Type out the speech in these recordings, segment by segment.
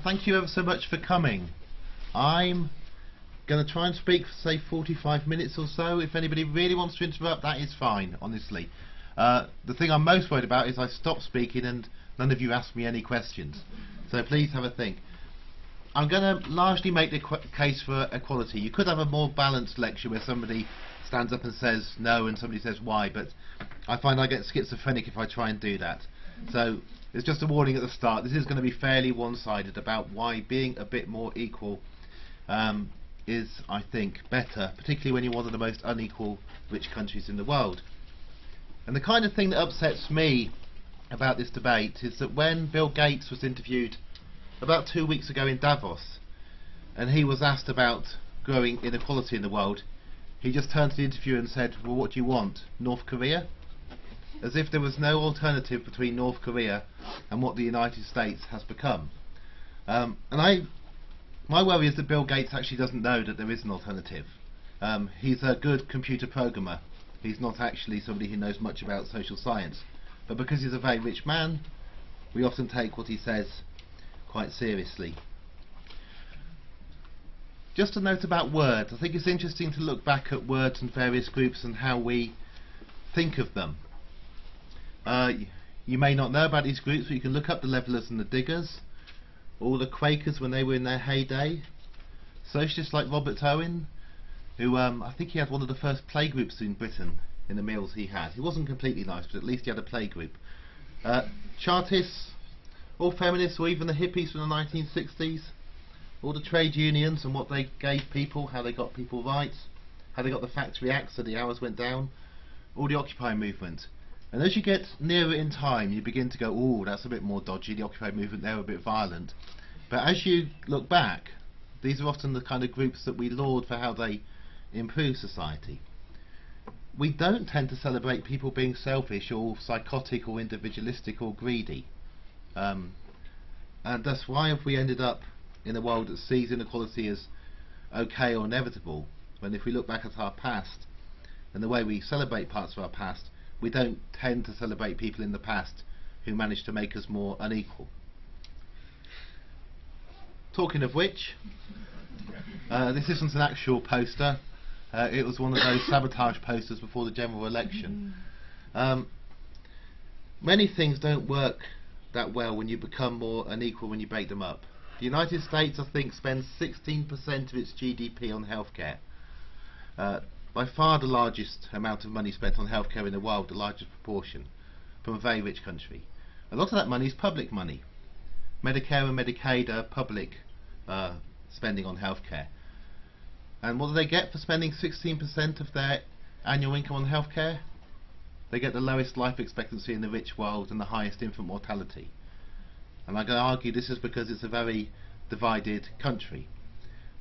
thank you ever so much for coming. I'm going to try and speak for say 45 minutes or so. If anybody really wants to interrupt, that is fine, honestly. The thing I'm most worried about is I stop speaking and none of you ask me any questions. So please have a think. I'm going to largely make the case for equality. You could have a more balanced lecture where somebody stands up and says no and somebody says why, but I find I get schizophrenic if I try and do that. So it's just a warning at the start. This is going to be fairly one-sided about why being a bit more equal is, I think, better, particularly when you're one of the most unequal rich countries in the world. And the kind of thing that upsets me about this debate is that when Bill Gates was interviewed about 2 weeks ago in Davos and he was asked about growing inequality in the world, he just turned to the interviewer and said, well, what do you want, North Korea? As if there was no alternative between North Korea and what the United States has become. My worry is that Bill Gates actually doesn't know that there is an alternative. He's a good computer programmer. He's not actually somebody who knows much about social science. But because he's a very rich man, we often take what he says quite seriously. Just a note about words. I think it's interesting to look back at words and various groups and how we think of them. You may not know about these groups, but you can look up the Levellers and the Diggers, all the Quakers when they were in their heyday, socialists like Robert Owen, who I think he had one of the first playgroups in Britain in the meals he had. He wasn't completely nice, but at least he had a playgroup. Chartists, all feminists, or even the hippies from the 1960s, all the trade unions and what they gave people, how they got people rights, how they got the Factory Act so the hours went down, all the Occupy movement. And as you get nearer in time, you begin to go, oh, that's a bit more dodgy, the Occupy movement, they were a bit violent. But as you look back, these are often the kind of groups that we laud for how they improve society. We don't tend to celebrate people being selfish or psychotic or individualistic or greedy. And that's why have we ended up in a world that sees inequality as okay or inevitable, when if we look back at our past and the way we celebrate parts of our past, we don't tend to celebrate people in the past who managed to make us more unequal. Talking of which, this isn't an actual poster. It was one of those sabotage posters before the general election. Many things don't work that well when you become more unequal when you break them up. The United States, I think, spends 16% of its GDP on healthcare. By far the largest amount of money spent on healthcare in the world, the largest proportion, from a very rich country. A lot of that money is public money. Medicare and Medicaid are public spending on healthcare. And what do they get for spending 16% of their annual income on healthcare? They get the lowest life expectancy in the rich world and the highest infant mortality. And I'm going to argue this is because it's a very divided country.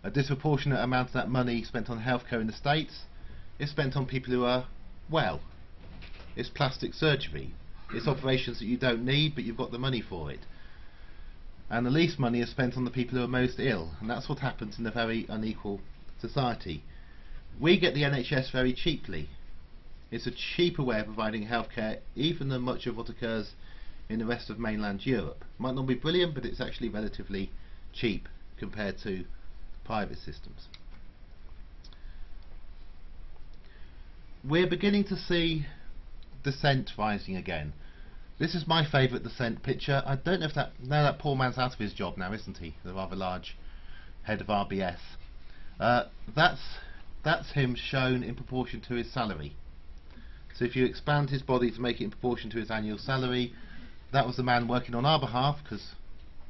A disproportionate amount of that money spent on healthcare in the States is spent on people who are well. It's plastic surgery. It's operations that you don't need but you've got the money for it. And the least money is spent on the people who are most ill, and that's what happens in a very unequal society. We get the NHS very cheaply. It's a cheaper way of providing healthcare even than much of what occurs in the rest of mainland Europe. It might not be brilliant, but it's actually relatively cheap compared to private systems. We're beginning to see dissent rising again. This is my favourite dissent picture. I don't know if that poor man's out of his job now, isn't he? The rather large head of RBS. That's him shown in proportion to his salary. So if you expand his body to make it in proportion to his annual salary, that was the man working on our behalf, because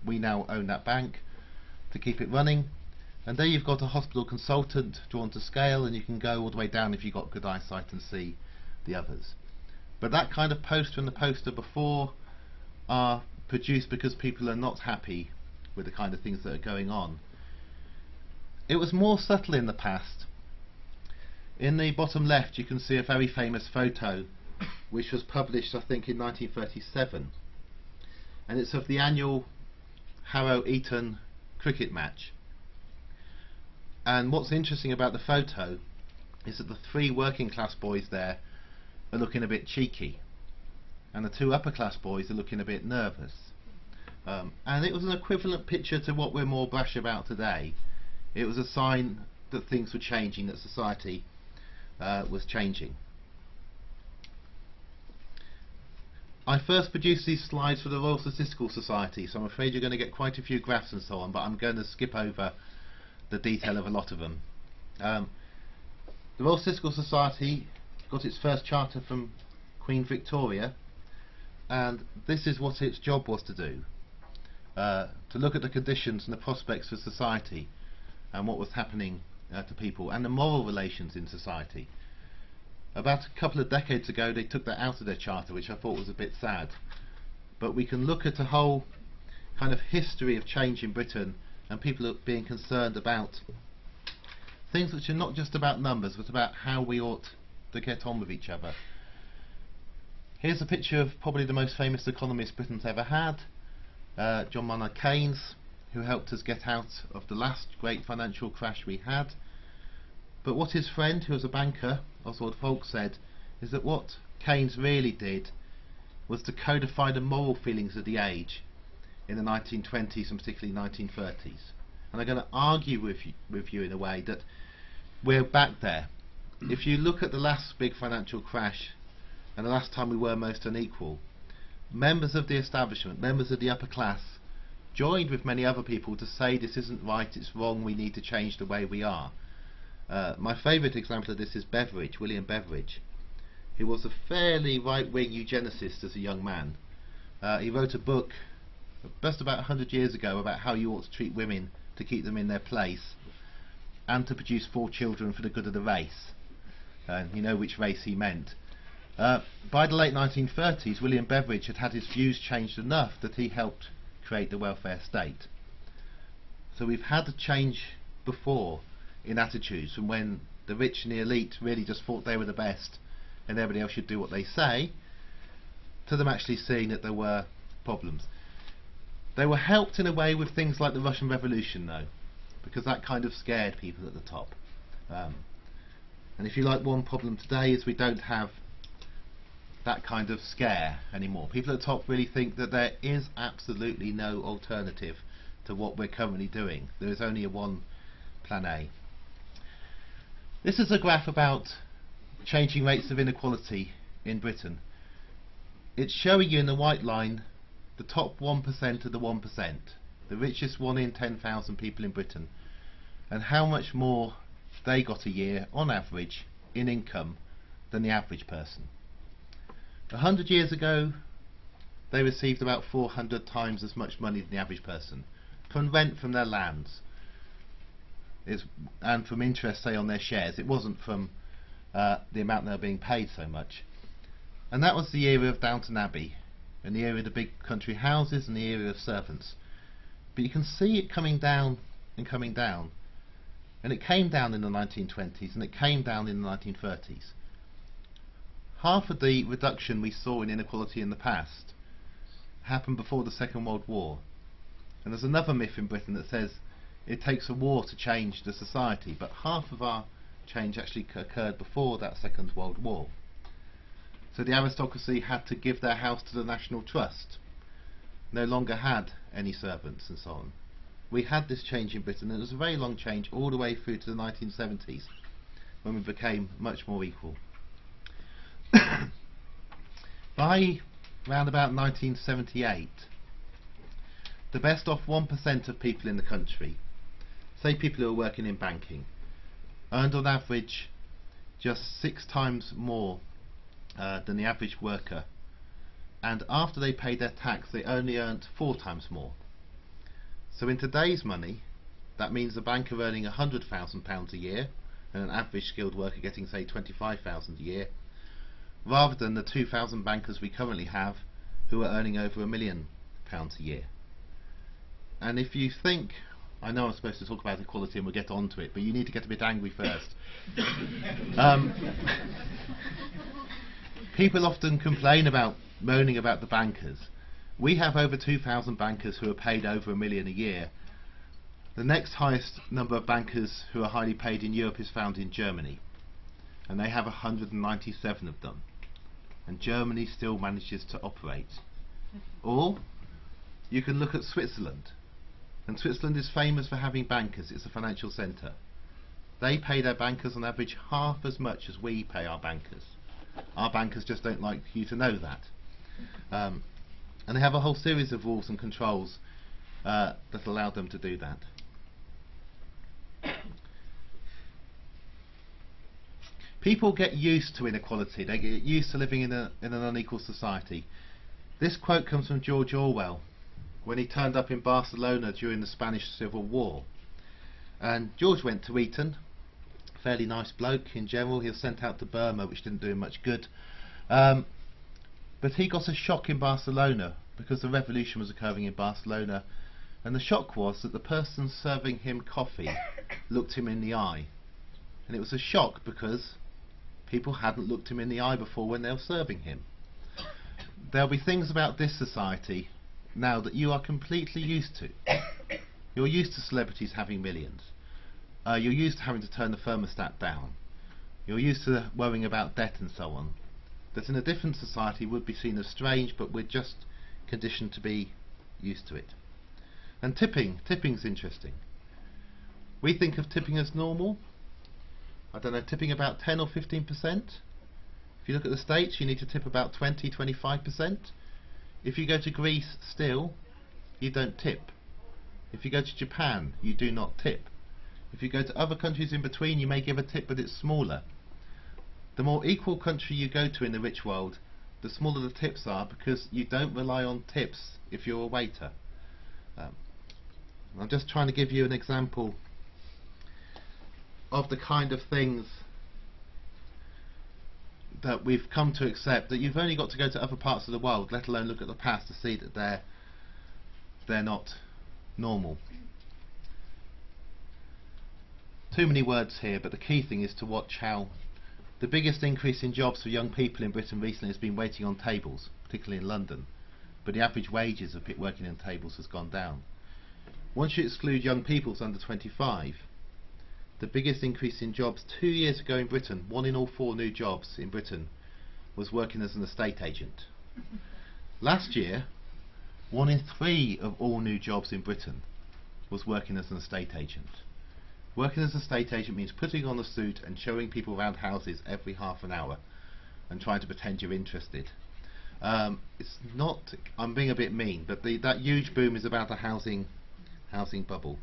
we now own that bank, to keep it running. And there you've got a hospital consultant drawn to scale, and you can go all the way down if you've got good eyesight and see the others. But that kind of poster and the poster before are produced because people are not happy with the kind of things that are going on. It was more subtle in the past. In the bottom left you can see a very famous photo which was published I think in 1937, and it's of the annual Harrow-Eton cricket match. And what's interesting about the photo is that the three working class boys there are looking a bit cheeky and the two upper class boys are looking a bit nervous. And it was an equivalent picture to what we're more brash about today. It was a sign that things were changing, that society was changing. I first produced these slides for the Royal Statistical Society, so I'm afraid you're going to get quite a few graphs and so on, but I'm going to skip over the detail of a lot of them. The Royal Statistical Society got its first charter from Queen Victoria, and this is what its job was to do. To look at the conditions and the prospects for society and what was happening to people and the moral relations in society. About a couple of decades ago they took that out of their charter, which I thought was a bit sad. But we can look at a whole kind of history of change in Britain and people being concerned about things which are not just about numbers but about how we ought to get on with each other. Here's a picture of probably the most famous economist Britain's ever had, John Maynard Keynes, who helped us get out of the last great financial crash we had. But what his friend, who was a banker, Oswald Falk, said is that what Keynes really did was to codify the moral feelings of the age in the 1920s and particularly 1930s. And I'm going to argue with you in a way that we're back there. If you look at the last big financial crash and the last time we were most unequal, members of the establishment, members of the upper class, joined with many other people to say this isn't right, it's wrong, we need to change the way we are. My favourite example of this is Beveridge, William Beveridge. He was a fairly right-wing eugenicist as a young man. He wrote a book just about 100 years ago about how you ought to treat women to keep them in their place and to produce 4 children for the good of the race. You know which race he meant. By the late 1930s, William Beveridge had had his views changed enough that he helped create the welfare state. So we've had a change before in attitudes from when the rich and the elite really just thought they were the best and everybody else should do what they say, to them actually seeing that there were problems. They were helped in a way with things like the Russian Revolution though, because that kind of scared people at the top. And if you like, one problem today is we don't have that kind of scare anymore. People at the top really think that there is absolutely no alternative to what we're currently doing. There is only one plan A. This is a graph about changing rates of inequality in Britain. It's showing you in the white line the top 1% of the 1%, the richest 1 in 10,000 people in Britain, and how much more they got a year on average in income than the average person. 100 years ago they received about 400 times as much money than the average person from rent from their lands and from interest, say, on their shares. It wasn't from the amount they were being paid so much. And that was the era of Downton Abbey and the era of the big country houses and the era of servants. But you can see it coming down and coming down, and it came down in the 1920s and it came down in the 1930s. Half of the reduction we saw in inequality in the past happened before the Second World War. And there's another myth in Britain that says it takes a war to change the society, but half of our change actually occurred before that Second World War. So the aristocracy had to give their house to the National Trust, no longer had any servants and so on. We had this change in Britain, and it was a very long change all the way through to the 1970s when we became much more equal. By around about 1978, the best off 1% of people in the country, say people who are working in banking, earned on average just 6 times more than the average worker, and after they paid their tax they only earned 4 times more. So in today's money that means a banker earning £100,000 a year and an average skilled worker getting, say, £25,000 a year, rather than the 2,000 bankers we currently have who are earning over £1 million a year. And if you think, I know I'm supposed to talk about equality and we'll get on to it, but you need to get a bit angry first. People often complain about moaning about the bankers. We have over 2,000 bankers who are paid over £1 million a year. The next highest number of bankers who are highly paid in Europe is found in Germany, and they have 197 of them, and Germany still manages to operate. Or You can look at Switzerland, and Switzerland is famous for having bankers. It's a financial centre. They pay their bankers on average half as much as we pay our bankers. Our bankers just don't like you to know that. And they have a whole series of rules and controls that allow them to do that. People get used to inequality. They get used to living in an unequal society. This quote comes from George Orwell when he turned up in Barcelona during the Spanish Civil War. And George went to Eton, fairly nice bloke in general. He was sent out to Burma, which didn't do him much good. But he got a shock in Barcelona because the revolution was occurring in Barcelona, and the shock was that the person serving him coffee looked him in the eye. And it was a shock because people hadn't looked him in the eye before when they were serving him. There'll be things about this society now that you are completely used to. You're used to celebrities having millions. You're used to having to turn the thermostat down. You're used to worrying about debt and so on. That in a different society would be seen as strange, but we're just conditioned to be used to it. And tipping's interesting. We think of tipping as normal. I don't know, tipping about 10 or 15%. If you look at the States, you need to tip about 20-25%. If you go to Greece still, you don't tip. If you go to Japan, you do not tip. If you go to other countries in between, you may give a tip, but it's smaller. The more equal country you go to in the rich world, the smaller the tips are, because you don't rely on tips if you're a waiter. I'm just trying to give you an example of the kind of things that we've come to accept, that you've only got to go to other parts of the world, let alone look at the past, to see that they're not normal. Too many words here, but the key thing is to watch how the biggest increase in jobs for young people in Britain recently has been waiting on tables, particularly in London, but the average wages of people working on tables has gone down. Once you exclude young people under 25, the biggest increase in jobs 2 years ago in Britain, 1 in all 4 new jobs in Britain was working as an estate agent. Last year, 1 in 3 of all new jobs in Britain was working as an estate agent. Working as an estate agent means putting on a suit and showing people around houses every half an hour and trying to pretend you're interested. It's not, I'm being a bit mean, but that huge boom is about a housing bubble.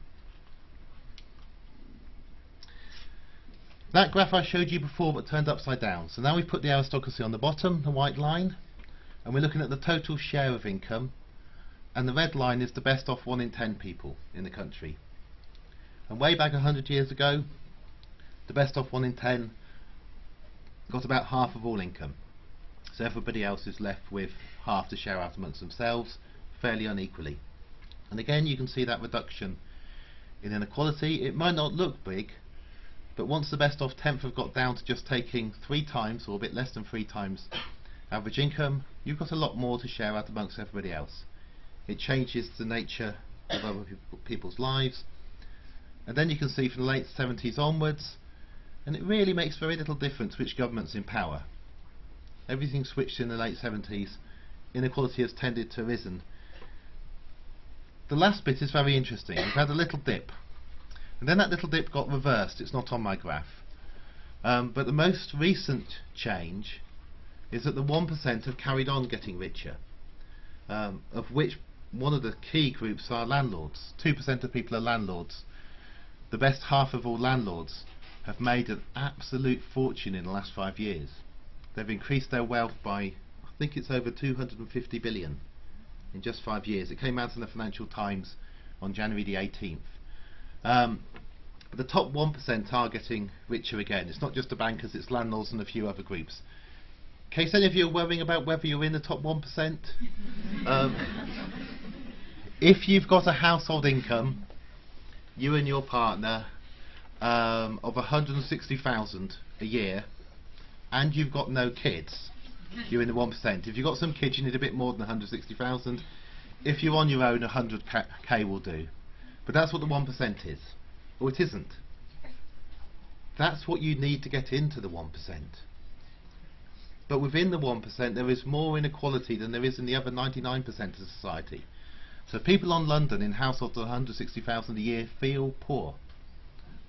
That graph I showed you before but turned upside down. So now we've put the aristocracy on the bottom, the white line, and we're looking at the total share of income, and the red line is the best off 1 in 10 people in the country. And way back 100 years ago, the best off 1 in 10 got about half of all income. So everybody else is left with half to share out amongst themselves, fairly unequally. And again, you can see that reduction in inequality. It might not look big, but once the best off 10th have got down to just taking 3 times, or a bit less than 3 times average income, you've got a lot more to share out amongst everybody else. It changes the nature of other people's lives. And then you can see from the late 70s onwards, and it really makes very little difference which government's in power. Everything switched in the late 70s, inequality has tended to risen. The last bit is very interesting. We've had a little dip, and then that little dip got reversed. It's not on my graph. But the most recent change is that the 1% have carried on getting richer, of which one of the key groups are landlords. 2% of people are landlords. The best half of all landlords have made an absolute fortune in the last 5 years. They've increased their wealth by, I think it's over 250 billion in just 5 years. It came out in the Financial Times on January the 18th. But the top 1% are getting richer again. It's not just the bankers, it's landlords and a few other groups. In case any of you are worrying about whether you're in the top 1%, if you've got a household income, you and your partner, of 160,000 a year, and you've got no kids, you're in the 1%. If you've got some kids, you need a bit more than 160,000. If you're on your own, 100k will do. But that's what the 1% is. Or it isn't. That's what you need to get into the 1%. But within the 1% there is more inequality than there is in the other 99% of society. So people on London in households of 160,000 a year feel poor.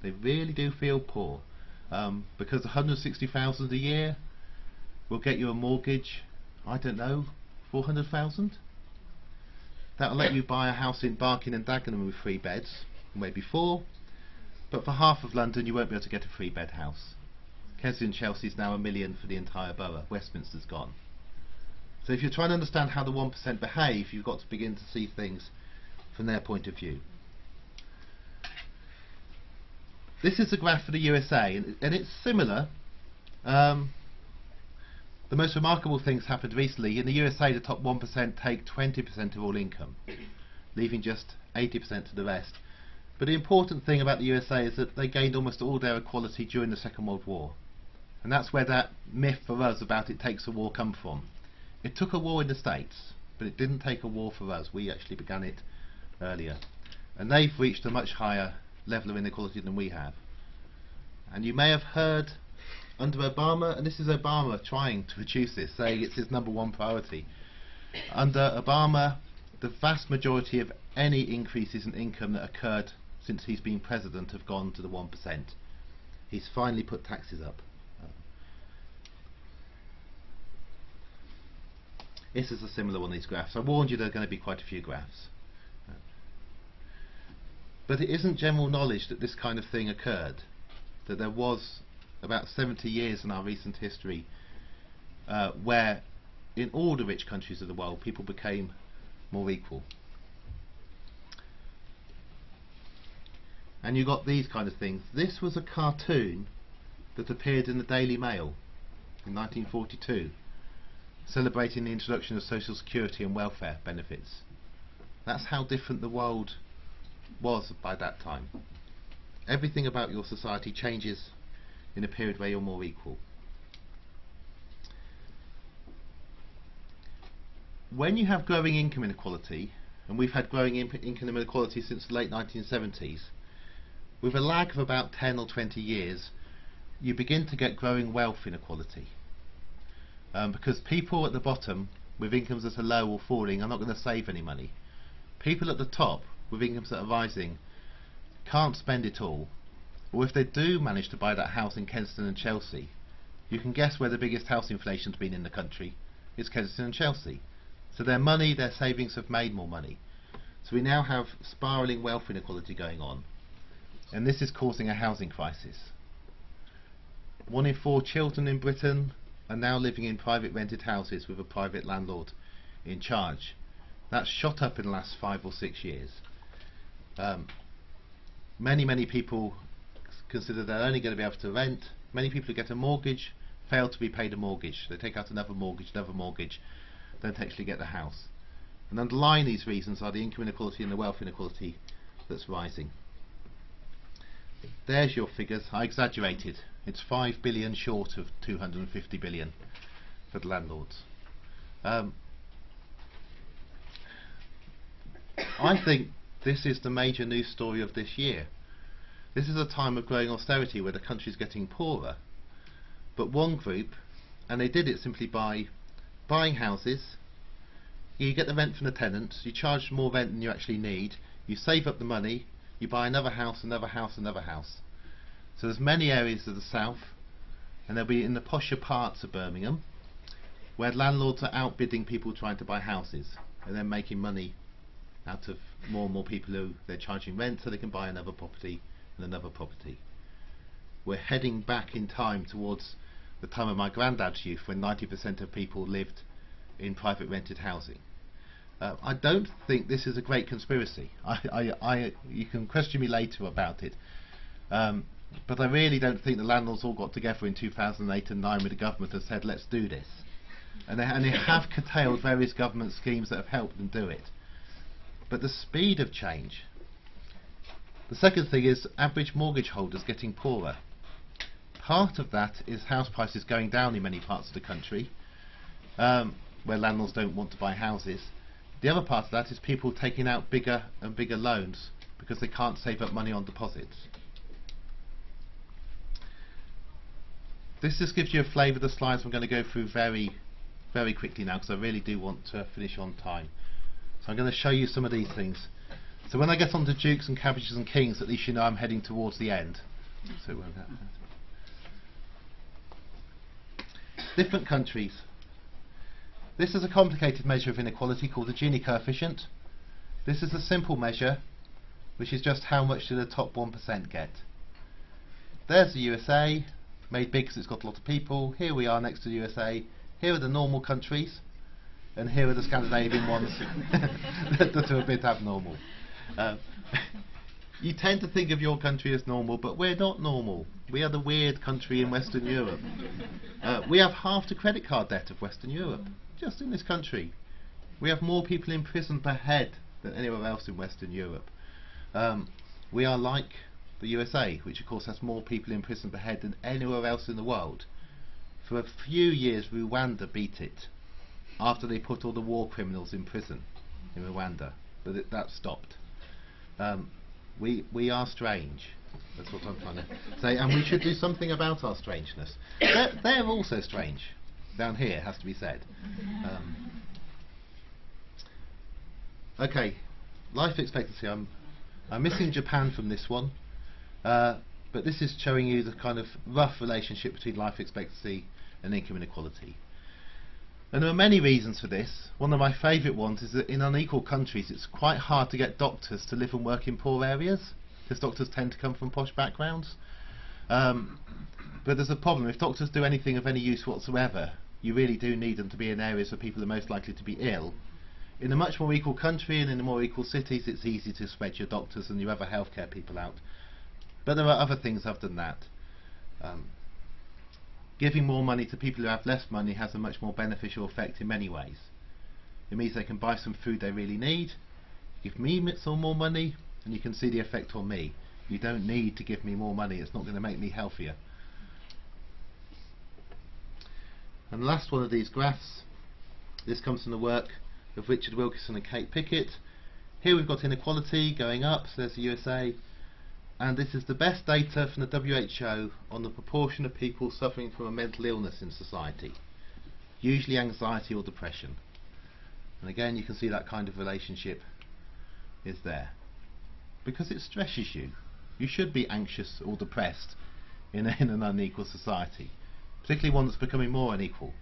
They really do feel poor, because 160,000 a year will get you a mortgage, I don't know, 400,000. That'll let you buy a house in Barking and Dagenham with 3 beds, maybe 4. But for half of London, you won't be able to get a 3-bed house. Kensington and Chelsea is now $1 million for the entire borough. Westminster's gone. So if you're trying to understand how the 1% behave, you've got to begin to see things from their point of view. This is a graph for the USA, and it's similar. The most remarkable things happened recently. In the USA, the top 1% take 20% of all income, leaving just 80% to the rest. But the important thing about the USA is that they gained almost all their equality during the Second World War. And that's where that myth for us about it takes a war come from. It took a war in the States, but it didn't take a war for us. We actually began it earlier. And they've reached a much higher level of inequality than we have. And you may have heard under Obama, and this is Obama trying to reduce this, saying it's his #1 priority. Under Obama, the vast majority of any increases in income that occurred since he's been president have gone to the 1%. He's finally put taxes up. This is a similar one of these graphs. I warned you there are going to be quite a few graphs. But it isn't general knowledge that this kind of thing occurred, that there was about 70 years in our recent history where in all the rich countries of the world people became more equal. And you got these kind of things. This was a cartoon that appeared in the Daily Mail in 1942, celebrating the introduction of social security and welfare benefits. That's how different the world was by that time. Everything about your society changes in a period where you're more equal. When you have growing income inequality, and we've had growing income inequality since the late 1970s, with a lag of about 10 or 20 years, you begin to get growing wealth inequality. Because people at the bottom, with incomes that are low or falling, are not going to save any money. People at the top, with incomes that are rising, can't spend it all. Or if they do manage to buy that house in Kensington and Chelsea, you can guess where the biggest house inflation's been in the country. It's Kensington and Chelsea. So their money, their savings have made more money. So we now have spiralling wealth inequality going on. And this is causing a housing crisis. 1 in 4 children in Britain are now living in private rented houses with a private landlord in charge. That's shot up in the last 5 or 6 years. Many people consider they're only going to be able to rent. Many people who get a mortgage fail to be paid a mortgage. They take out another mortgage, don't actually get the house. And underlying these reasons are the income inequality and the wealth inequality that's rising. There's your figures. I exaggerated. It's 5 billion short of 250 billion for the landlords. I think this is the major news story of this year. This is a time of growing austerity where the country is getting poorer. But one group, and they did it simply by buying houses. You get the rent from the tenants, you charge more rent than you actually need, you save up the money, you buy another house, another house, another house. So there's many areas of the south, and they'll be in the posher parts of Birmingham, where landlords are outbidding people trying to buy houses, and then making money out of more and more people who they're charging rent so they can buy another property and another property. We're heading back in time towards the time of my granddad's youth, when 90% of people lived in private rented housing. I don't think this is a great conspiracy. You can question me later about it, but I really don't think the landlords all got together in 2008 and 2009 with the government and said let's do this, and they have curtailed various government schemes that have helped them do it. But the speed of change. The second thing is average mortgage holders getting poorer. Part of that is house prices going down in many parts of the country, where landlords don't want to buy houses. The other part of that is people taking out bigger and bigger loans because they can't save up money on deposits. This just gives you a flavour of the slides I'm going to go through very quickly now, because I really do want to finish on time. So I'm going to show you some of these things. So when I get onto dukes and cabbages and kings, at least you know I'm heading towards the end. So it won't happen. Different countries. This is a complicated measure of inequality called the Gini coefficient. This is a simple measure, which is just how much do the top 1% get. There's the USA, made big because it's got a lot of people. Here we are next to the USA. Here are the normal countries, and here are the Scandinavian ones that are a bit abnormal. You tend to think of your country as normal, but we're not normal. We are the weird country in Western Europe. We have half the credit card debt of Western Europe, just in this country. We have more people in prison per head than anywhere else in Western Europe. We are like the USA, which of course has more people in prison per head than anywhere else in the world. For a few years Rwanda beat it, after they put all the war criminals in prison in Rwanda, but that stopped. We are strange. That's what I'm trying to say, and we should do something about our strangeness. They're also strange down here, has to be said. Okay, life expectancy. I'm missing Japan from this one, but this is showing you the kind of rough relationship between life expectancy and income inequality. And there are many reasons for this. One of my favourite ones is that in unequal countries it's quite hard to get doctors to live and work in poor areas, because doctors tend to come from posh backgrounds. But there's a problem. If doctors do anything of any use whatsoever, you really do need them to be in areas where people are most likely to be ill. In a much more equal country and in the more equal cities, it's easy to spread your doctors and your other healthcare people out. But there are other things other than that. Giving more money to people who have less money has a much more beneficial effect in many ways. It means they can buy some food they really need. Give me some more money and you can see the effect on me. You don't need to give me more money, it's not going to make me healthier. And the last one of these graphs, this comes from the work of Richard Wilkinson and Kate Pickett. Here we've got inequality going up, so there's the USA, and this is the best data from the WHO on the proportion of people suffering from a mental illness in society, usually anxiety or depression. And again you can see that kind of relationship is there, because it stresses you. You should be anxious or depressed in an unequal society, particularly one that's becoming more unequal,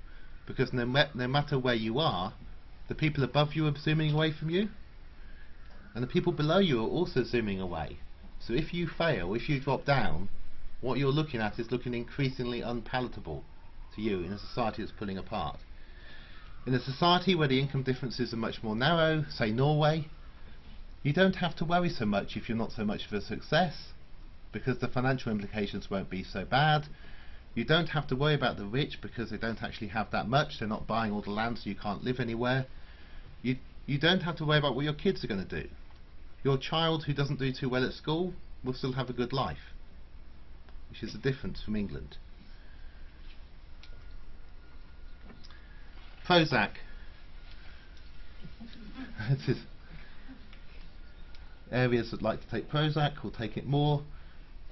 because no matter where you are, the people above you are zooming away from you, and the people below you are also zooming away. So if you fail, if you drop down, what you're looking at is looking increasingly unpalatable to you in a society that's pulling apart. In a society where the income differences are much more narrow, say Norway, you don't have to worry so much if you're not so much of a success, because the financial implications won't be so bad. You don't have to worry about the rich because they don't actually have that much, they're not buying all the land so you can't live anywhere. You don't have to worry about what your kids are going to do. Your child who doesn't do too well at school will still have a good life, which is the difference from England. Prozac. This is areas that like to take Prozac will take it more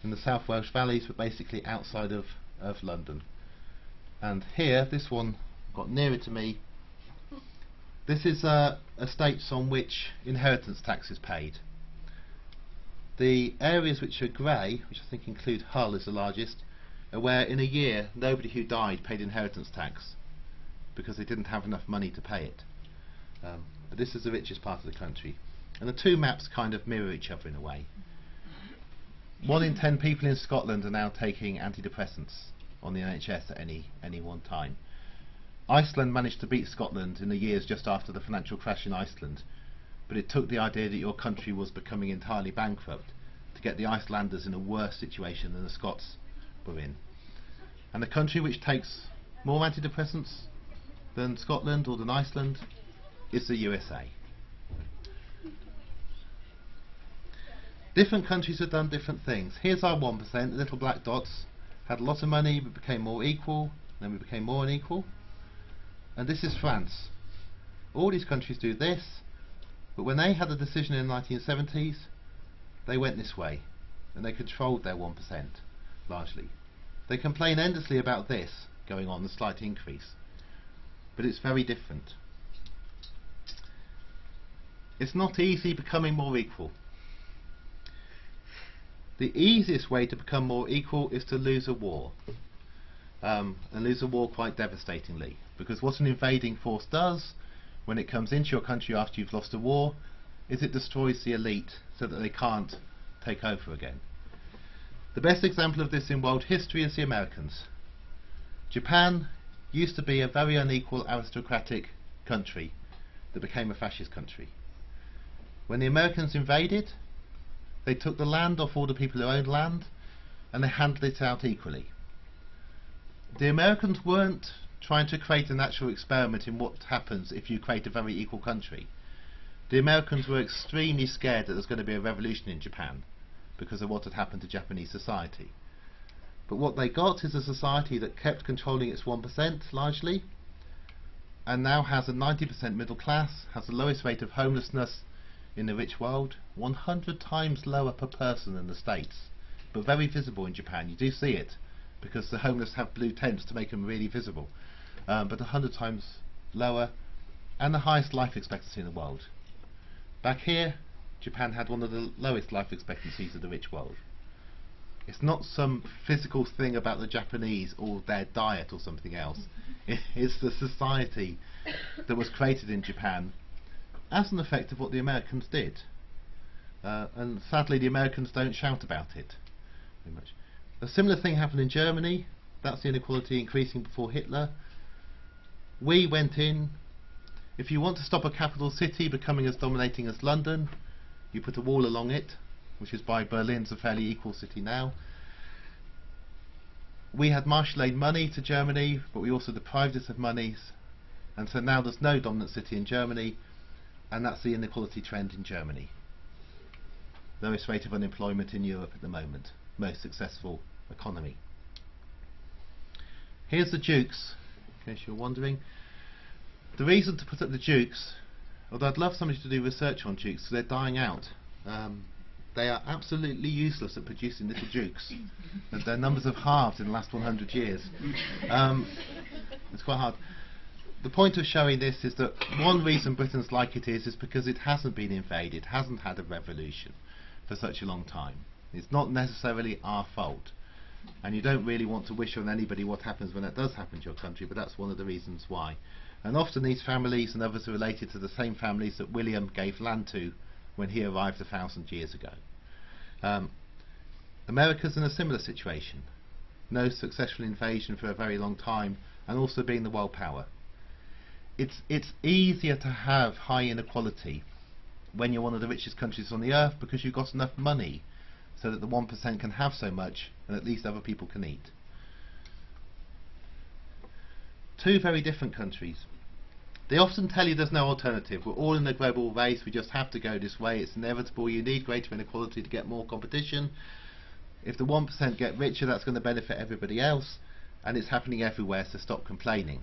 in the South Welsh valleys, but basically outside of London. And here, this one got nearer to me. This is estates on which inheritance tax is paid. The areas which are grey, which I think include Hull is the largest, are where in a year nobody who died paid inheritance tax because they didn't have enough money to pay it. But this is the richest part of the country. And the two maps kind of mirror each other in a way. 1 in 10 people in Scotland are now taking antidepressants on the NHS at any one time. Iceland managed to beat Scotland in the years just after the financial crash in Iceland, but it took the idea that your country was becoming entirely bankrupt to get the Icelanders in a worse situation than the Scots were in. And the country which takes more antidepressants than Scotland or than Iceland is the USA. Different countries have done different things. Here's our 1%, the little black dots. Had a lot of money, we became more equal, then we became more unequal. And this is France. All these countries do this, but when they had a decision in the 1970s, they went this way, and they controlled their 1%, largely. They complain endlessly about this going on, the slight increase, but it's very different. It's not easy becoming more equal. The easiest way to become more equal is to lose a war, and lose a war quite devastatingly, because what an invading force does when it comes into your country after you've lost a war is it destroys the elite so that they can't take over again. The best example of this in world history is the Americans. Japan used to be a very unequal aristocratic country that became a fascist country. When the Americans invaded, they took the land off all the people who owned land and they handed it out equally. The Americans weren't trying to create a natural experiment in what happens if you create a very equal country. The Americans were extremely scared that there was going to be a revolution in Japan because of what had happened to Japanese society. But what they got is a society that kept controlling its 1% largely, and now has a 90% middle class, has the lowest rate of homelessness in the rich world, 100 times lower per person than the States, but very visible in Japan. You do see it because the homeless have blue tents to make them really visible, but 100 times lower, and the highest life expectancy in the world. Back here, Japan had one of the lowest life expectancies of the rich world. It's not some physical thing about the Japanese or their diet or something else. It's the society that was created in Japan as an effect of what the Americans did. And sadly the Americans don't shout about it very much. A similar thing happened in Germany. That's the inequality increasing before Hitler. We went in. If you want to stop a capital city becoming as dominating as London, you put a wall along it, which is why Berlin's a fairly equal city now. We had martial aid money to Germany, but we also deprived it of monies, and so now there's no dominant city in Germany, and that's the inequality trend in Germany. Lowest rate of unemployment in Europe at the moment, most successful economy. Here's the Dukes, in case you're wondering. The reason to put up the Dukes, although I'd love somebody to do research on Dukes, because they're dying out. They are absolutely useless at producing little Dukes, and their numbers have halved in the last 100 years. It's quite hard. The point of showing this is that one reason Britain's like it is because it hasn't been invaded, hasn't had a revolution for such a long time. It's not necessarily our fault, and you don't really want to wish on anybody what happens when that does happen to your country, but that's one of the reasons why. And often these families and others are related to the same families that William gave land to when he arrived 1,000 years ago. America's in a similar situation. No successful invasion for a very long time, and also being the world power. It's easier to have high inequality when you're one of the richest countries on the earth because you've got enough money so that the 1% can have so much and at least other people can eat. Two very different countries. They often tell you there's no alternative. We're all in a global race, we just have to go this way, it's inevitable, you need greater inequality to get more competition. If the 1% get richer, that's going to benefit everybody else, and it's happening everywhere, so stop complaining.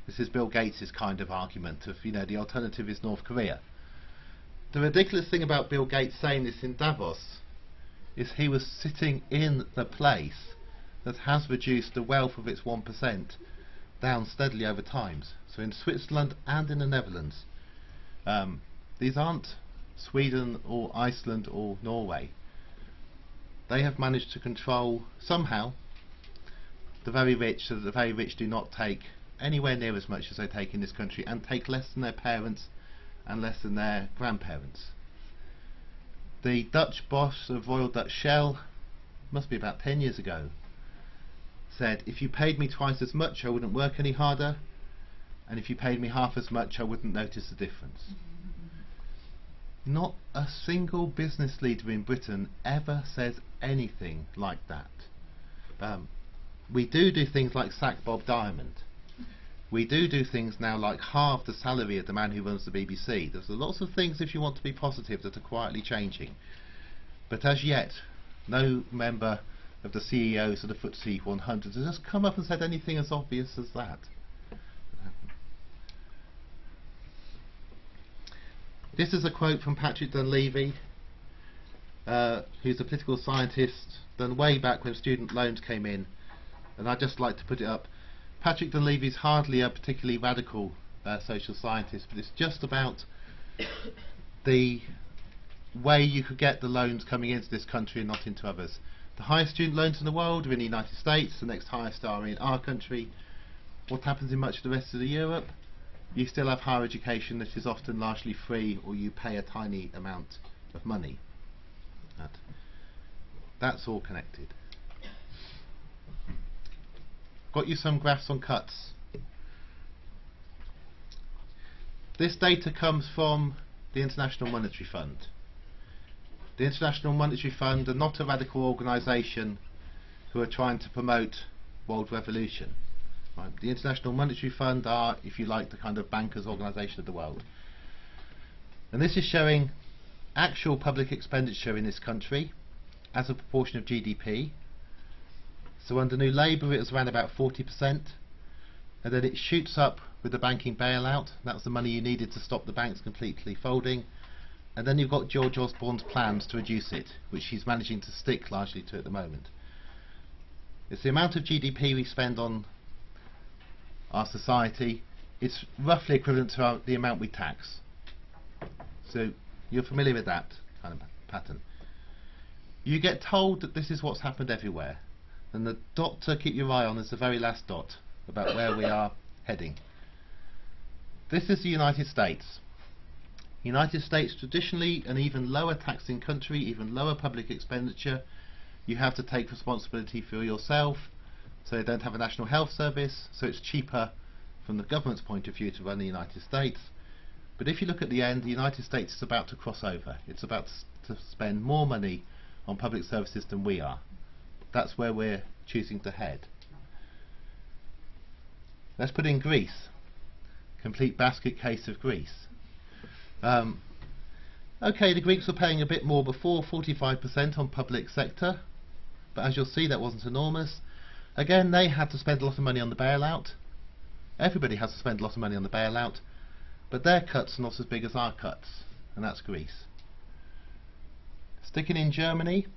This is Bill Gates' kind of argument of, you know, the alternative is North Korea. The ridiculous thing about Bill Gates saying this in Davos is he was sitting in the place that has reduced the wealth of its 1% down steadily over time. So in Switzerland and in the Netherlands. These aren't Sweden or Iceland or Norway. They have managed to control somehow the very rich, so that the very rich do not take anywhere near as much as they take in this country, and take less than their parents and less than their grandparents. The Dutch boss of Royal Dutch Shell, must be about 10 years ago, said if you paid me twice as much I wouldn't work any harder, and if you paid me half as much I wouldn't notice the difference. Not a single business leader in Britain ever says anything like that. We do things like sack Bob Diamond. We do things now like halve the salary of the man who runs the BBC. There's lots of things, if you want to be positive, that are quietly changing. But as yet, no member of the CEOs of the FTSE 100 has just come up and said anything as obvious as that. This is a quote from Patrick Dunleavy, who's a political scientist done way back when student loans came in, and I'd just like to put it up. Patrick Dunleavy is hardly a particularly radical social scientist, but it's just about the way you could get the loans coming into this country and not into others. The highest student loans in the world are in the United States, the next highest are in our country. What happens in much of the rest of Europe? You still have higher education that is often largely free, or you pay a tiny amount of money. That's all connected. Got you some graphs on cuts. This data comes from the International Monetary Fund. The International Monetary Fund are not a radical organisation who are trying to promote world revolution. Right? The International Monetary Fund are, if you like, the kind of bankers' organisation of the world. And this is showing actual public expenditure in this country as a proportion of GDP. So under New Labour it was around about 40%, and then it shoots up with the banking bailout. That was the money you needed to stop the banks completely folding. And then you've got George Osborne's plans to reduce it, which he's managing to stick largely to at the moment. It's the amount of GDP we spend on our society. It's roughly equivalent to the amount we tax. So you're familiar with that kind of pattern. You get told that this is what's happened everywhere, and the dot to keep your eye on is the very last dot about where we are heading. This is the United States. United States, traditionally an even lower taxing country, even lower public expenditure. You have to take responsibility for yourself, so you don't have a national health service, so it's cheaper from the government's point of view to run the United States. But if you look at the end, the United States is about to cross over. It's about to spend more money on public services than we are. That's where we're choosing to head. Let's put in Greece. Complete basket case of Greece. Okay, the Greeks were paying a bit more before, 45% on public sector, but as you'll see that wasn't enormous. Again, they had to spend a lot of money on the bailout. Everybody has to spend a lot of money on the bailout, but their cuts are not as big as our cuts, and that's Greece. Sticking in Germany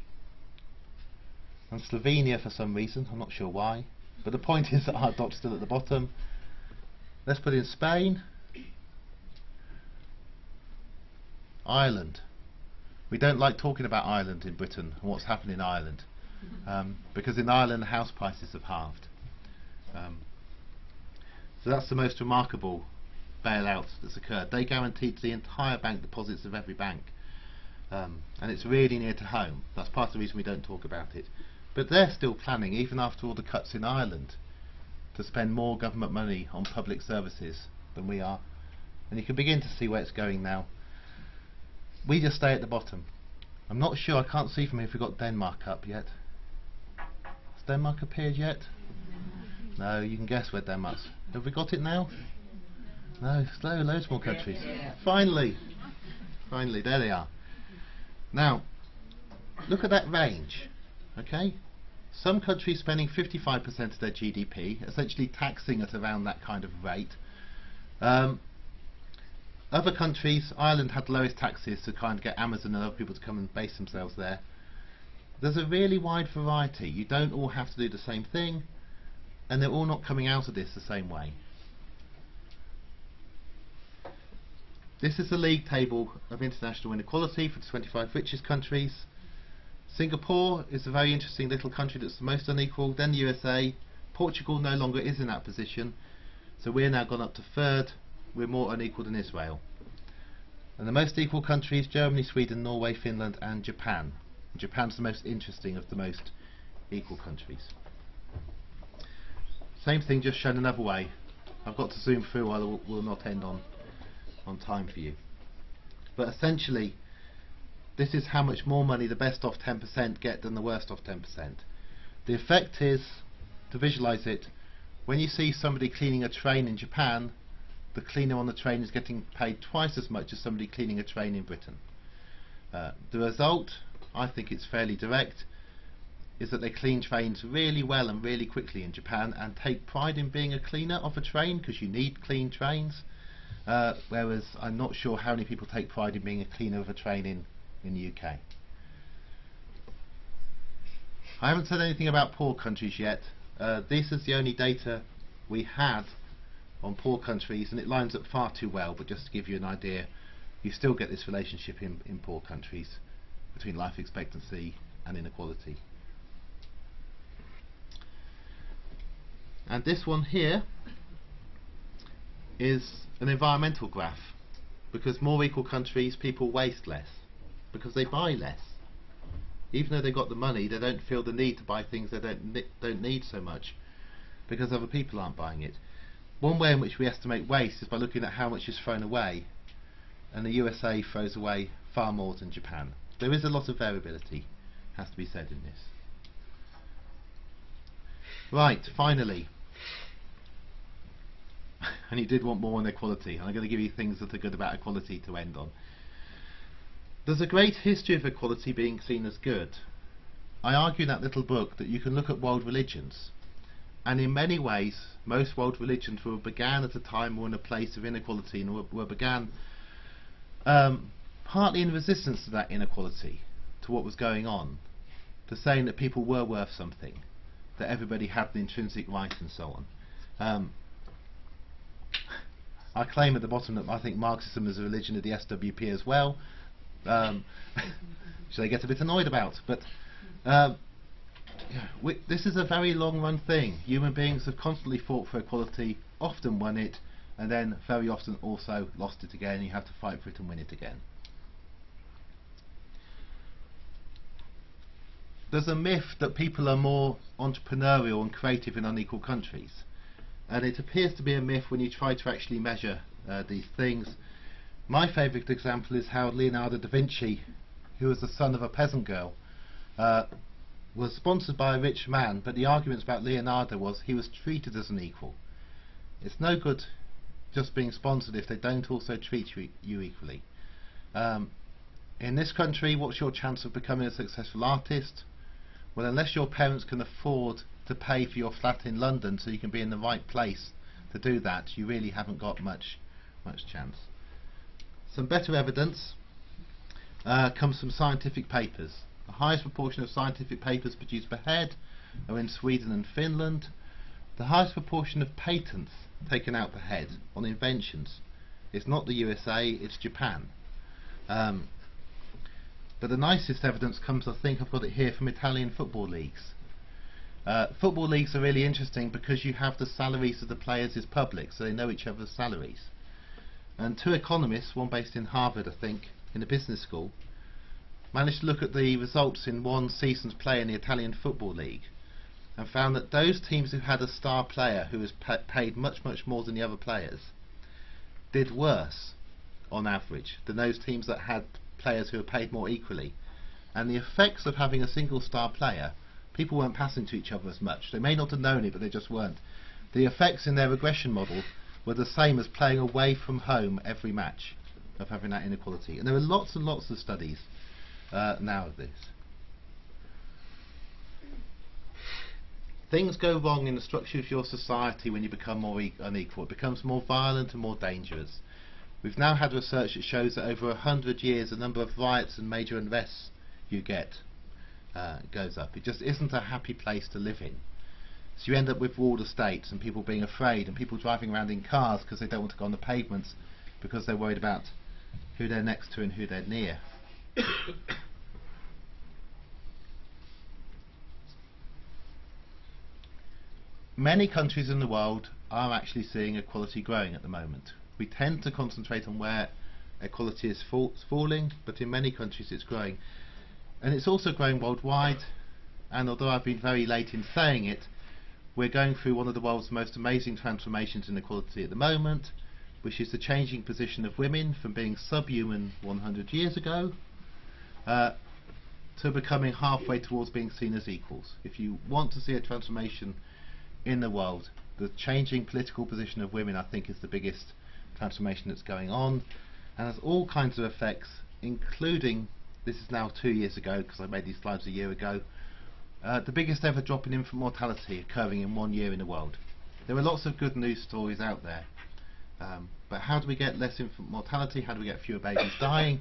and Slovenia for some reason, I'm not sure why, but the point is that our dot's still at the bottom. Let's put in Spain. Ireland. We don't like talking about Ireland in Britain and what's happened in Ireland, because in Ireland the house prices have halved. So that's the most remarkable bailout that's occurred. They guaranteed the entire bank deposits of every bank, and it's really near to home. That's part of the reason we don't talk about it. But they're still planning, even after all the cuts in Ireland, to spend more government money on public services than we are, and you can begin to see where it's going now. We just stay at the bottom. I'm not sure, I can't see from here if we've got Denmark up yet. Has Denmark appeared yet? No, you can guess where Denmark's. Have we got it now? No, slow, loads more countries. Finally! Finally, there they are. Now, look at that range. Okay? Some countries spending 55% of their GDP, essentially taxing at around that kind of rate. Other countries, Ireland had the lowest taxes to kind of get Amazon and other people to come and base themselves there. There's a really wide variety. You don't all have to do the same thing, and they're all not coming out of this the same way. This is the league table of international inequality for the 25 richest countries. Singapore is a very interesting little country that's the most unequal, then the USA. Portugal no longer is in that position, so we're now gone up to third. We're more unequal than Israel. And the most equal countries: Germany, Sweden, Norway, Finland and Japan. And Japan's the most interesting of the most equal countries. Same thing, just shown another way. I've got to zoom through, or I will not end on time for you. But essentially, this is how much more money the best off 10% get than the worst off 10%. The effect is, to visualise it, when you see somebody cleaning a train in Japan, the cleaner on the train is getting paid twice as much as somebody cleaning a train in Britain. The result, I think it's fairly direct, is that they clean trains really well and really quickly in Japan and take pride in being a cleaner of a train, because you need clean trains, whereas I'm not sure how many people take pride in being a cleaner of a train in the UK. I haven't said anything about poor countries yet. This is the only data we had on poor countries, and it lines up far too well, but just to give you an idea you still get this relationship in poor countries between life expectancy and inequality. And this one here is an environmental graph, because more equal countries, people waste less because they buy less. Even though they've got the money, they don't feel the need to buy things they don't need so much because other people aren't buying it. One way in which we estimate waste is by looking at how much is thrown away, and the USA throws away far more than Japan. There is a lot of variability, has to be said, in this. Right, finally, and you did want more on equality, and I'm going to give you things that are good about equality to end on. There's a great history of equality being seen as good. I argue in that little book that you can look at world religions, and in many ways most world religions began at a time or in a place of inequality, and were began partly in resistance to that inequality, to what was going on, to saying that people were worth something, that everybody had the intrinsic right and so on. I claim at the bottom that I think Marxism is a religion of the SWP as well, which they get a bit annoyed about, but this is a very long run thing. Human beings have constantly fought for equality, often won it, and then very often also lost it again. You have to fight for it and win it again. There's a myth that people are more entrepreneurial and creative in unequal countries, and it appears to be a myth when you try to actually measure these things. My favourite example is how Leonardo da Vinci, who was the son of a peasant girl, was sponsored by a rich man, but the arguments about Leonardo was he was treated as an equal. It's no good just being sponsored if they don't also treat you equally. In this country, what's your chance of becoming a successful artist? Well, unless your parents can afford to pay for your flat in London so you can be in the right place to do that, you really haven't got much chance. Some better evidence comes from scientific papers. The highest proportion of scientific papers produced per head are in Sweden and Finland. The highest proportion of patents taken out per head on inventions is not the USA, it's Japan. But the nicest evidence comes, I think I've got it here, from Italian football leagues. Football leagues are really interesting because you have the salaries of the players is public, so they know each other's salaries. And two economists, one based in Harvard I think, in a business school, managed to look at the results in one season's play in the Italian football league, and found that those teams who had a star player who was paid much more than the other players did worse on average than those teams that had players who were paid more equally. And the effects of having a single star player, people weren't passing to each other as much. They may not have known it, but they just weren't. The effects in their regression model were the same as playing away from home every match, of having that inequality. And there are lots and lots of studies now of this. Things go wrong in the structure of your society when you become more unequal. It becomes more violent and more dangerous. We've now had research that shows that over 100 years the number of riots and major unrests you get goes up. It just isn't a happy place to live in. So you end up with walled estates and people being afraid, and people driving around in cars because they don't want to go on the pavements because they're worried about who they're next to and who they're near. Many countries in the world are actually seeing equality growing at the moment. We tend to concentrate on where equality is falling, but in many countries it's growing. And it's also growing worldwide, and although I've been very late in saying it, we're going through one of the world's most amazing transformations in equality at the moment, which is the changing position of women from being subhuman 100 years ago to becoming halfway towards being seen as equals. If you want to see a transformation in the world, the changing political position of women, I think, is the biggest transformation that's going on, and has all kinds of effects, including, this is now 2 years ago because I made these slides a year ago, the biggest ever drop in infant mortality occurring in 1 year in the world. There are lots of good news stories out there, but how do we get less infant mortality? How do we get fewer babies dying?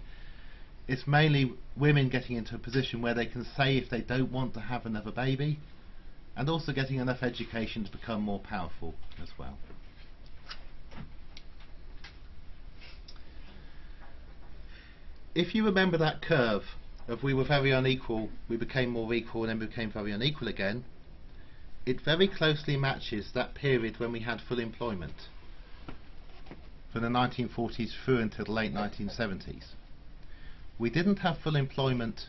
It's mainly women getting into a position where they can say if they don't want to have another baby, and also getting enough education to become more powerful as well. if you remember that curve of we were very unequal, we became more equal, and then we became very unequal again, it very closely matches that period when we had full employment, from the 1940s through until the late 1970s. We didn't have full employment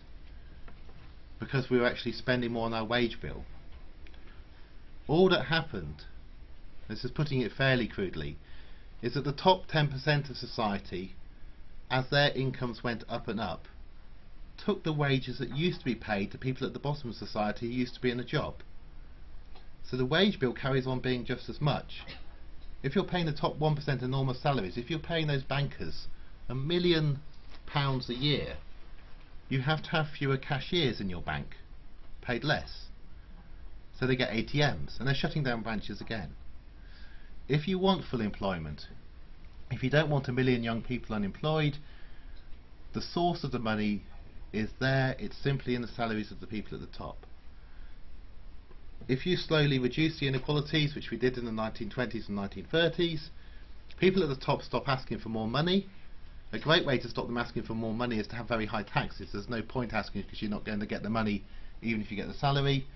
because we were actually spending more on our wage bill. All that happened, this is putting it fairly crudely, is that the top 10% of society, as their incomes went up and up, took the wages that used to be paid to people at the bottom of society who used to be in a job. So the wage bill carries on being just as much. If you're paying the top 1% enormous salaries, if you're paying those bankers £1 million a year, you have to have fewer cashiers in your bank, paid less. So they get ATMs, and they're shutting down branches again. If you want full employment, if you don't want 1 million young people unemployed, the source of the money is there, it's simply in the salaries of the people at the top. If you slowly reduce the inequalities, which we did in the 1920s and 1930s, people at the top stop asking for more money. A great way to stop them asking for more money is to have very high taxes. There's no point asking because you're not going to get the money even if you get the salary.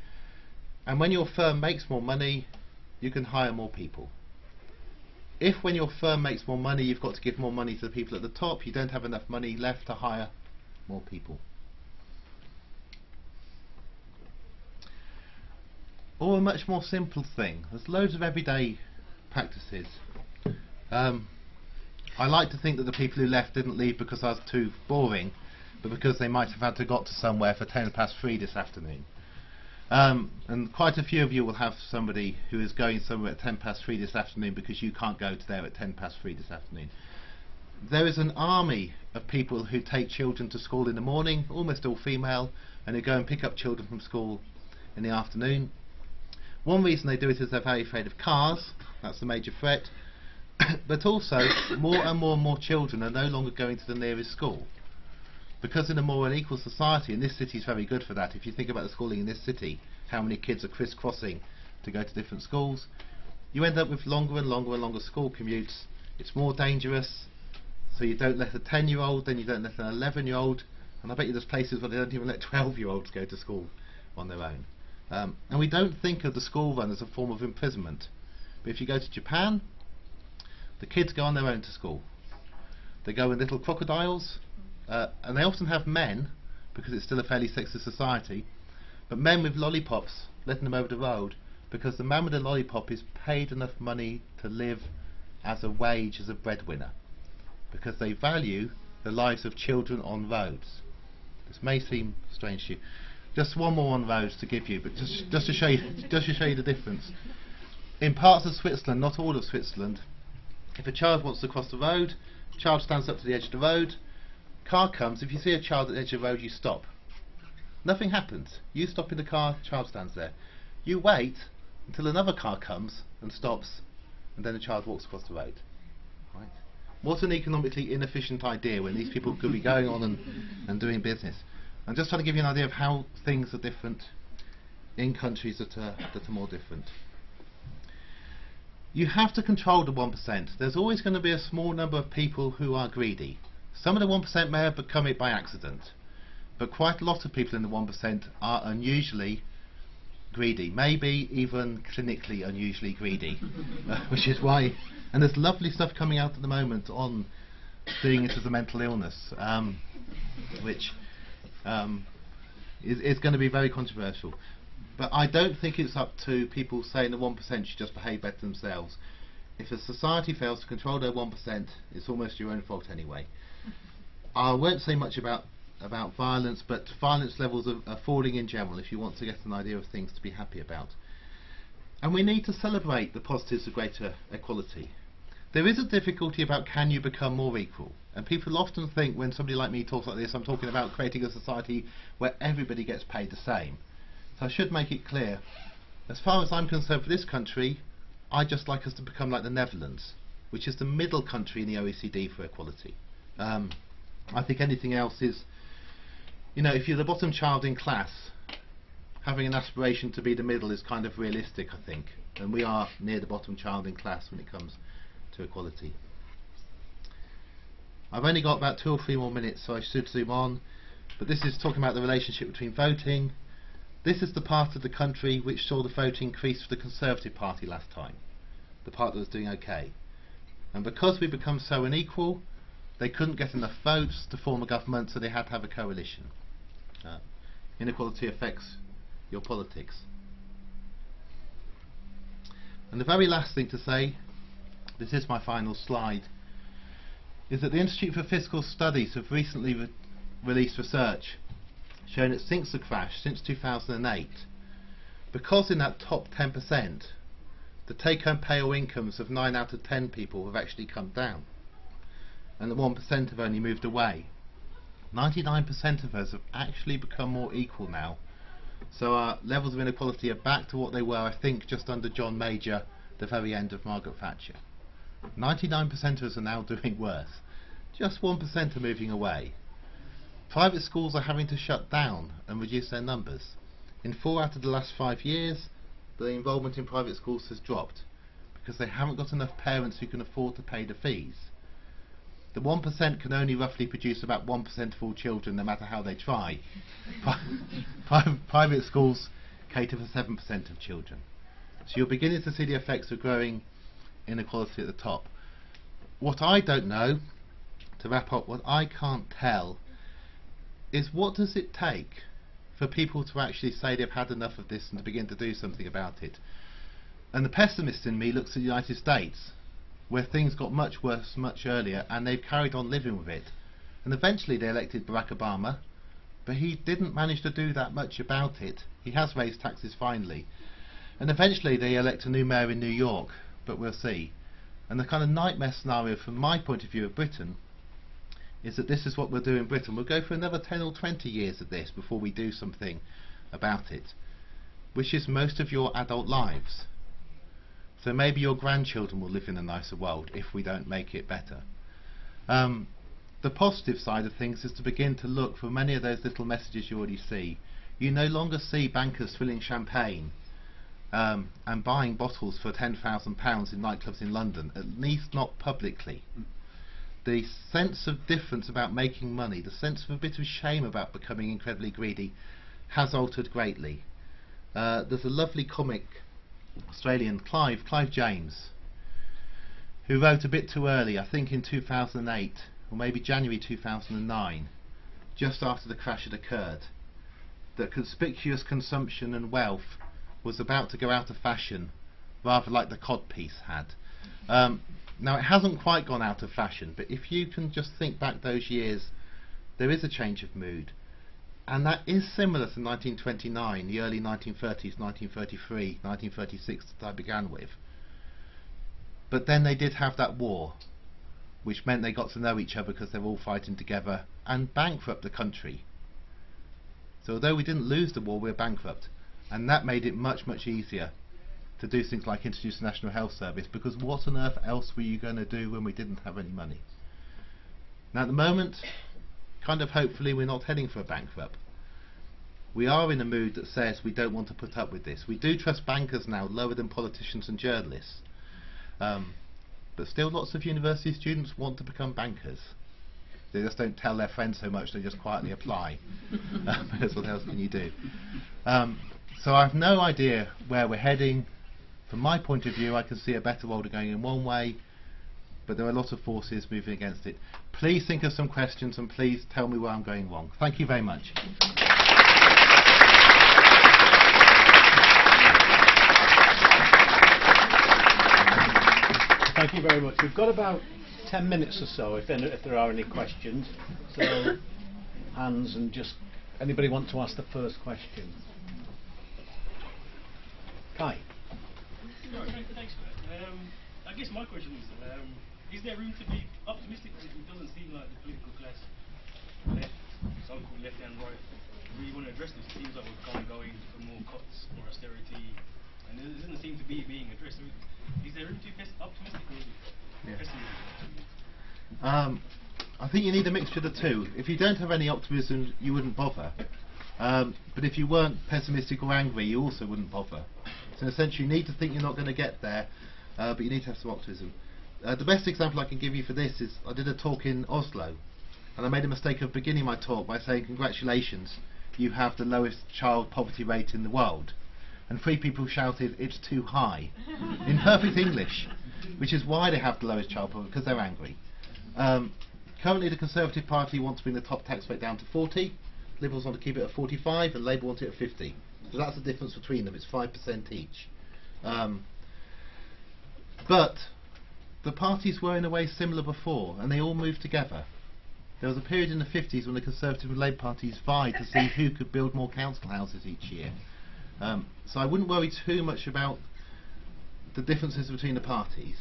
And when your firm makes more money, you can hire more people. If when your firm makes more money you've got to give more money to the people at the top, you don't have enough money left to hire more people. Or a much more simple thing. There's loads of everyday practices. I like to think that the people who left didn't leave because I was too boring, but because they might have had to got to somewhere for 3:10 this afternoon. And quite a few of you will have somebody who is going somewhere at 3:10 this afternoon because you can't go to there at 3:10 this afternoon. There is an army of people who take children to school in the morning, almost all female, and who go and pick up children from school in the afternoon. One reason they do it is they're very afraid of cars. That's the major threat. But also, more and more children are no longer going to the nearest school. Because in a more unequal society, and this city is very good for that, if you think about the schooling in this city, how many kids are crisscrossing to go to different schools, you end up with longer and longer school commutes. It's more dangerous, so you don't let a 10-year-old, then you don't let an 11-year-old, and I bet you there's places where they don't even let 12-year-olds go to school on their own. And we don't think of the school run as a form of imprisonment. But if you go to Japan, the kids go on their own to school. They go in little crocodiles, and they often have men, because it's still a fairly sexist society, but men with lollipops letting them over the road, because the man with the lollipop is paid enough money to live as a wage, as a breadwinner, because they value the lives of children on roads. This may seem strange to you. Just one more on roads to give you, but just to show you the difference. In parts of Switzerland, not all of Switzerland, if a child wants to cross the road, child stands up to the edge of the road, car comes, if you see a child at the edge of the road, you stop. Nothing happens. You stop in the car, child stands there. You wait until another car comes and stops, and then the child walks across the road. Right? What an economically inefficient idea when these people could be going on and doing business. I'm just trying to give you an idea of how things are different in countries that are more different. You have to control the 1%. There's always going to be a small number of people who are greedy. Some of the 1% may have become it by accident, but quite a lot of people in the 1% are unusually greedy, maybe even clinically unusually greedy, which is why, and there's lovely stuff coming out at the moment on seeing it as a mental illness, which is going to be very controversial. But I don't think it's up to people saying the 1% should just behave better themselves. If a society fails to control their 1%, it's almost your own fault anyway. I won't say much about violence, but violence levels are falling in general if you want to get an idea of things to be happy about. And we need to celebrate the positives of greater equality. There is a difficulty about can you become more equal, and people often think when somebody like me talks like this, I'm talking about creating a society where everybody gets paid the same. So I should make it clear, as far as I'm concerned for this country, I just like us to become like the Netherlands, which is the middle country in the OECD for equality. I think anything else is, you know, if you're the bottom child in class, having an aspiration to be the middle is kind of realistic, I think, and we are near the bottom child in class when it comes to equality. I've only got about 2 or 3 more minutes, so I should zoom on. But this is talking about the relationship between voting. This is the part of the country which saw the vote increase for the Conservative Party last time, the part that was doing okay. And because we become so unequal, they couldn't get enough votes to form a government, so they had to have a coalition. Inequality affects your politics. And the very last thing to say, this is my final slide, is that the Institute for Fiscal Studies have recently released research showing that since the crash, since 2008, because in that top 10%, the take-home pay or incomes of 9 out of 10 people have actually come down, and the 1% have only moved away. 99% of us have actually become more equal now. So our levels of inequality are back to what they were, I think, just under John Major, the very end of Margaret Thatcher. 99% of us are now doing worse. Just 1% are moving away. Private schools are having to shut down and reduce their numbers. In 4 out of the last 5 years, the involvement in private schools has dropped because they haven't got enough parents who can afford to pay the fees. The 1% can only roughly produce about 1% of all children, no matter how they try. Private schools cater for 7% of children. So you're beginning to see the effects of growing inequality at the top. What I don't know, to wrap up, what I can't tell, is what does it take for people to actually say they've had enough of this and to begin to do something about it? And the pessimist in me looks at the United States, where things got much worse much earlier, and they've carried on living with it. And eventually they elected Barack Obama, but he didn't manage to do that much about it. He has raised taxes finally. And eventually they elect a new mayor in New York, but we'll see. And the kind of nightmare scenario from my point of view of Britain is that this is what we'll do in Britain. We'll go for another 10 or 20 years of this before we do something about it, which is most of your adult lives. So maybe your grandchildren will live in a nicer world if we don't make it better. The positive side of things is to begin to look for many of those little messages you already see. You no longer see bankers filling champagne and buying bottles for £10,000 in nightclubs in London, at least not publicly. The sense of difference about making money, the sense of a bit of shame about becoming incredibly greedy, has altered greatly. There's a lovely comic Australian, Clive James, who wrote a bit too early, I think in 2008 or maybe January 2009, just after the crash had occurred, that conspicuous consumption and wealth was about to go out of fashion, rather like the codpiece had. Now it hasn't quite gone out of fashion, but if you can just think back those years, there is a change of mood. And that is similar to 1929, the early 1930s, 1933, 1936 that I began with. But then they did have that war, which meant they got to know each other because they were all fighting together, and bankrupt the country. So although we didn't lose the war, we were bankrupt. And that made it much, much easier to do things like introduce the National Health Service, because what on earth else were you going to do when we didn't have any money? Now at the moment, kind of hopefully we're not heading for a bankrupt. We are in a mood that says we don't want to put up with this. We do trust bankers now lower than politicians and journalists. But still lots of university students want to become bankers. They just don't tell their friends so much, they just quietly apply. Because what else can you do? So I have no idea where we're heading. From my point of view, I can see a better world going in one way, but there are a lot of forces moving against it. Please think of some questions and please tell me where I'm going wrong. Thank you very much. Thank you very much. We've got about 10 minutes or so if there are any questions. So, hands, and just anybody want to ask the first question? Kai. Thanks for that. I guess my question is there room to be optimistic? Because it doesn't seem like the political class, left, so-called left and right, really want to address this. It seems like we're kind of going for more cuts, more austerity, and it doesn't seem to be being addressed. So is there room to be optimistic, or is it pessimistic? I think you need a mixture of the two. If you don't have any optimism, you wouldn't bother. But if you weren't pessimistic or angry, you also wouldn't bother. So essentially you need to think you're not going to get there, but you need to have some optimism. The best example I can give you for this is I did a talk in Oslo, and I made a mistake of beginning my talk by saying, congratulations, you have the lowest child poverty rate in the world. And 3 people shouted, it's too high, in perfect English, which is why they have the lowest child poverty, because they're angry. Currently the Conservative Party wants to bring the top tax rate down to 40, Liberals want to keep it at 45, and Labour want it at 50. So that's the difference between them, it's 5% each. But the parties were in a way similar before, and they all moved together. There was a period in the 50s when the Conservative and Labour parties vied to see who could build more council houses each year. So I wouldn't worry too much about the differences between the parties.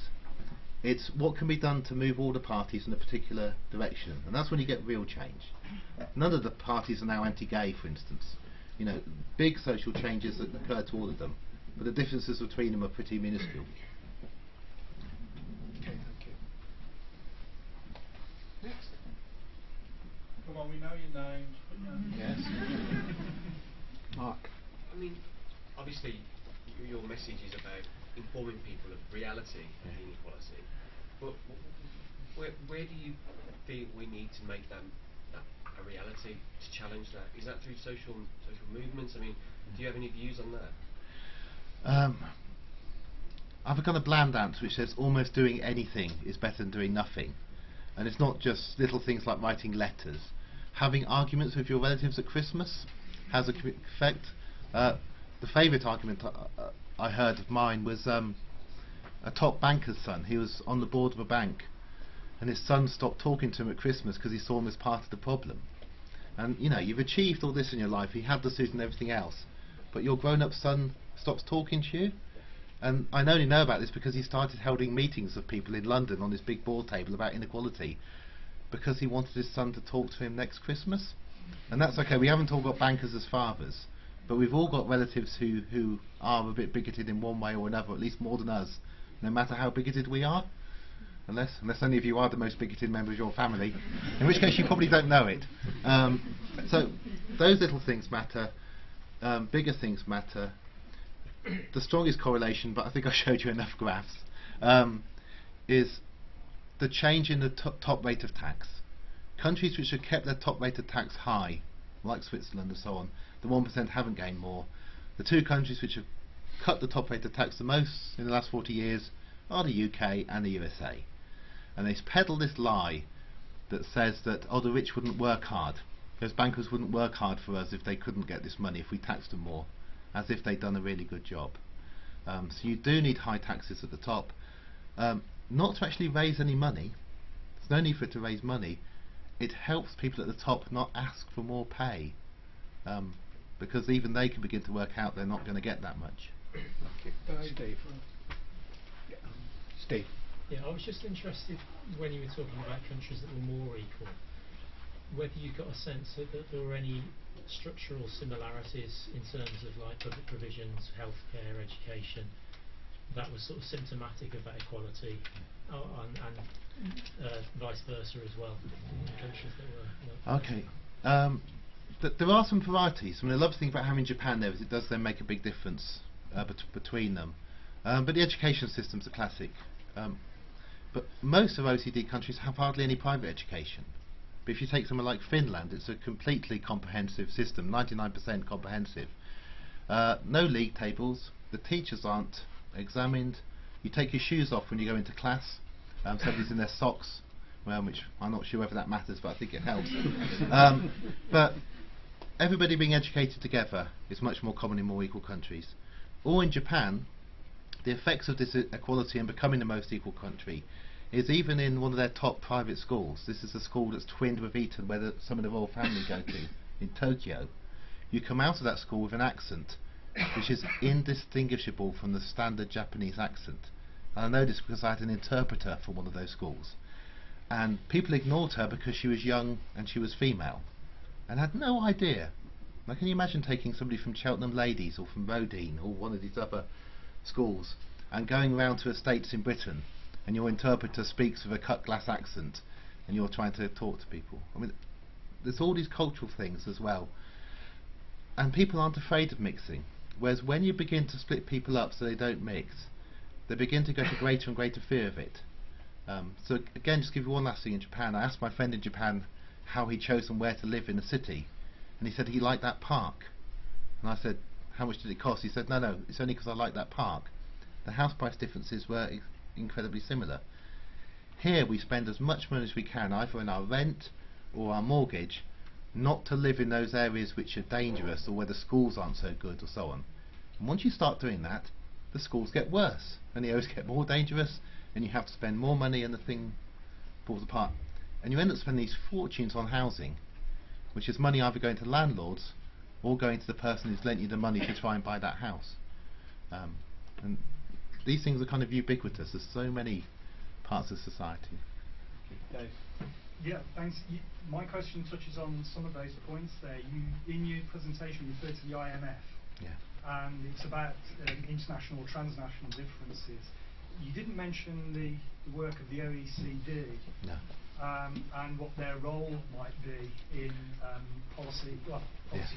It's what can be done to move all the parties in a particular direction, and that's when you get real change. None of the parties are now anti-gay, for instance. You know, big social changes that occur to all of them, but the differences between them are pretty minuscule. Okay, thank you. Next. Come on, we know your names. Yes. Mark. I mean, obviously, your message is about informing people of reality of inequality, but where do you feel we need to make that a reality, to challenge that? Is that through social movements? I mean, do you have any views on that? I've got a bland answer which says almost doing anything is better than doing nothing. And it's not just little things like writing letters. Having arguments with your relatives at Christmas has a effect. The favourite argument I heard of mine was a top banker's son. He was on the board of a bank, and his son stopped talking to him at Christmas because he saw him as part of the problem. And you know, you've achieved all this in your life, you have the suit and everything else, but your grown-up son stops talking to you. And I only know about this because he started holding meetings of people in London on this big board table about inequality, because he wanted his son to talk to him next Christmas. And that's okay, we haven't all got bankers as fathers, but we've all got relatives who are a bit bigoted in one way or another, at least more than us, no matter how bigoted we are. Unless any of you are the most bigoted member of your family, in which case you probably don't know it. So those little things matter, bigger things matter. The strongest correlation, but I think I showed you enough graphs, is the change in the top rate of tax. Countries which have kept their top rate of tax high, like Switzerland and so on, the 1% haven't gained more. The 2 countries which have cut the top rate of tax the most in the last 40 years are the UK and the USA. And they peddle this lie that says that, oh, the rich wouldn't work hard. Those bankers wouldn't work hard for us if they couldn't get this money, if we taxed them more, as if they'd done a really good job. So you do need high taxes at the top, not to actually raise any money. There's no need for it to raise money. It helps people at the top not ask for more pay, because even they can begin to work out they're not going to get that much. Steve. Steve. Yeah, I was just interested when you were talking about countries that were more equal, whether you got a sense that there were any structural similarities in terms of like public provisions, healthcare, education, that was sort of symptomatic of that equality, and vice versa as well, in countries that were. Okay. There are some varieties. I mean, the lovely thing about having Japan there is it does then make a big difference between them. But the education system's a classic. But most of OECD countries have hardly any private education. But if you take somewhere like Finland, it's a completely comprehensive system, 99% comprehensive. No league tables, the teachers aren't examined, you take your shoes off when you go into class, somebody's in their socks, which I'm not sure whether that matters, but I think it helps. But everybody being educated together is much more common in more equal countries. Or in Japan, the effects of this equality and becoming the most equal country is even in one of their top private schools. This is a school that's twinned with Eton, where some of the royal family go to, in Tokyo. You come out of that school with an accent which is indistinguishable from the standard Japanese accent. And I know this because I had an interpreter for one of those schools. And people ignored her because she was young and she was female, and had no idea. Now, can you imagine taking somebody from Cheltenham Ladies or from Rodine or one of these other schools and going around to estates in Britain, and your interpreter speaks with a cut glass accent and you're trying to talk to people? I mean, there's all these cultural things as well, and people aren't afraid of mixing. Whereas when you begin to split people up so they don't mix, they begin to go to greater and greater fear of it. So again, just give you one last thing in Japan. I asked my friend in Japan how he chose and where to live in the city, and he said he liked that park. And I said, how much did it cost? He said, no, it's only because I like that park. The house price differences were incredibly similar. Here we spend as much money as we can, either in our rent or our mortgage, not to live in those areas which are dangerous or where the schools aren't so good or so on. And once you start doing that, the schools get worse and the areas get more dangerous, and you have to spend more money and the thing falls apart. And you end up spending these fortunes on housing, which is money either going to landlords or going to the person who's lent you the money to try and buy that house. And these things are kind of ubiquitous. There's so many parts of society. Dave. Yeah, thanks. My question touches on some of those points there. You, in your presentation, referred to the IMF. Yeah. And it's about international or transnational differences. You didn't mention the work of the OECD. No. And what their role might be in policy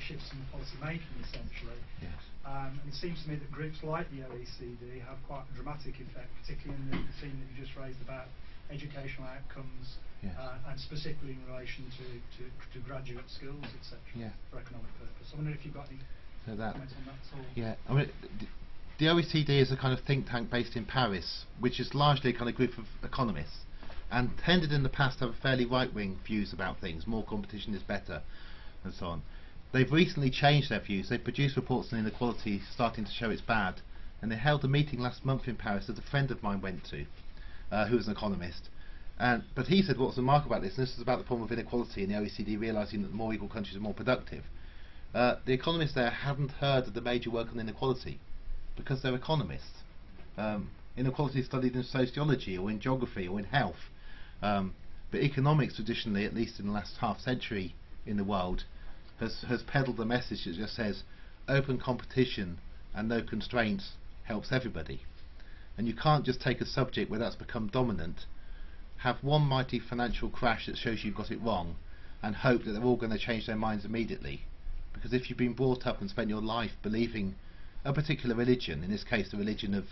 shifts and policy making, essentially. Yes. And it seems to me that groups like the OECD have quite a dramatic effect, particularly in the theme that you just raised about educational outcomes, Yes. and specifically in relation to graduate skills, etc., Yeah. for economic purpose. I wonder if you've got any So that, comments on that at all. yeah, I mean, the OECD is a kind of think tank based in Paris, which is largely a kind of group of economists, and tended in the past to have fairly right-wing views about things. More competition is better, and so on. They've recently changed their views. They've produced reports on inequality starting to show it's bad, and they held a meeting last month in Paris that a friend of mine went to, who was an economist. But he said what's remarkable about this, and this is about the problem of inequality and the OECD realising that the more equal countries are more productive. The economists there hadn't heard of the major work on inequality because they're economists. Inequality is studied in sociology or in geography or in health. But economics traditionally, at least in the last half century in the world, has peddled a message that just says open competition and no constraints helps everybody. And you can't just take a subject where that's become dominant, have one mighty financial crash that shows you've got it wrong, and hope that they're all going to change their minds immediately. Because if you've been brought up and spent your life believing a particular religion, in this case the religion of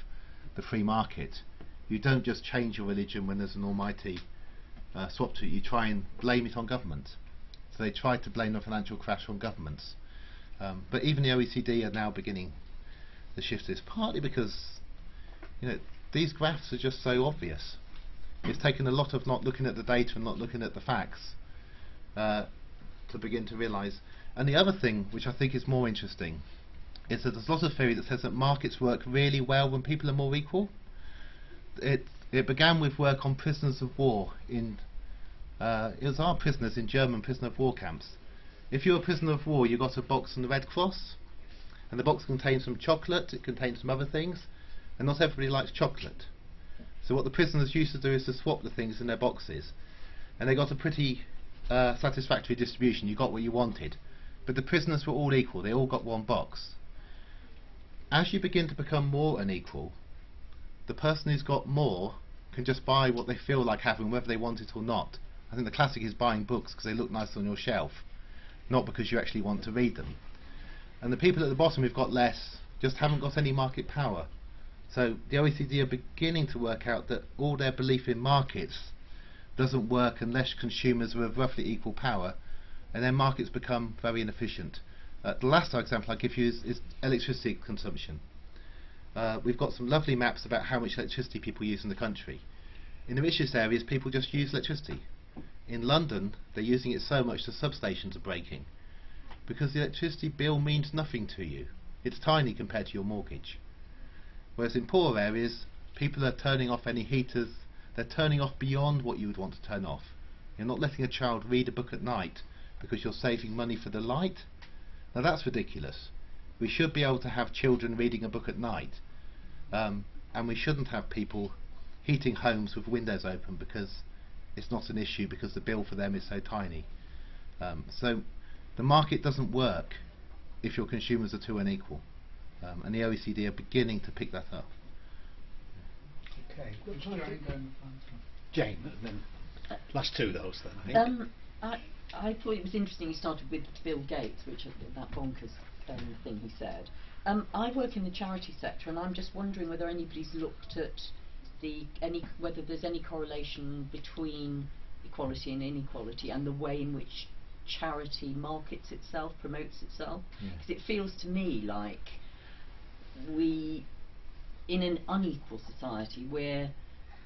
the free market, you don't just change your religion when there's an almighty swap to it. You try and blame it on government. So they try to blame the financial crash on governments. But even the OECD are now beginning to shift this, partly because these graphs are just so obvious. It's taken a lot of not looking at the data and not looking at the facts to begin to realise. And the other thing, which I think is more interesting, is that there's a lot of theory that says that markets work really well when people are more equal. It began with work on prisoners of war in it was our prisoners in German prisoner of war camps. If you were a prisoner of war, you got a box from the Red Cross, and the box contained some chocolate, it contained some other things, and not everybody likes chocolate. So what the prisoners used to do is to swap the things in their boxes, and they got a pretty satisfactory distribution. You got what you wanted, but the prisoners were all equal. They all got one box. As you begin to become more unequal, the person who's got more can just buy what they feel like having, whether they want it or not. I think the classic is buying books because they look nice on your shelf, not because you actually want to read them. And the people at the bottom who've got less just haven't got any market power. So the OECD are beginning to work out that all their belief in markets doesn't work unless consumers are of roughly equal power, and then markets become very inefficient. The last example I give you is electricity consumption. We've got some lovely maps about how much electricity people use in the country. In the richest areas, people just use electricity. In London, they're using it so much the substations are breaking, because the electricity bill means nothing to you. It's tiny compared to your mortgage. Whereas in poorer areas, people are turning off any heaters. They're turning off beyond what you would want to turn off. You're not letting a child read a book at night because you're saving money for the light. Now that's ridiculous. We should be able to have children reading a book at night, and we shouldn't have people heating homes with windows open because it's not an issue because the bill for them is so tiny. So the market doesn't work if your consumers are too unequal, and the OECD are beginning to pick that up. Okay. Jane, and then last two of those then, I think. I thought it was interesting you started with Bill Gates, which that bonkers thing he said. I work in the charity sector, and I'm just wondering whether anybody's looked at whether there's any correlation between equality and inequality and the way in which charity markets itself, promotes itself. Because it feels to me like we, in an unequal society, we're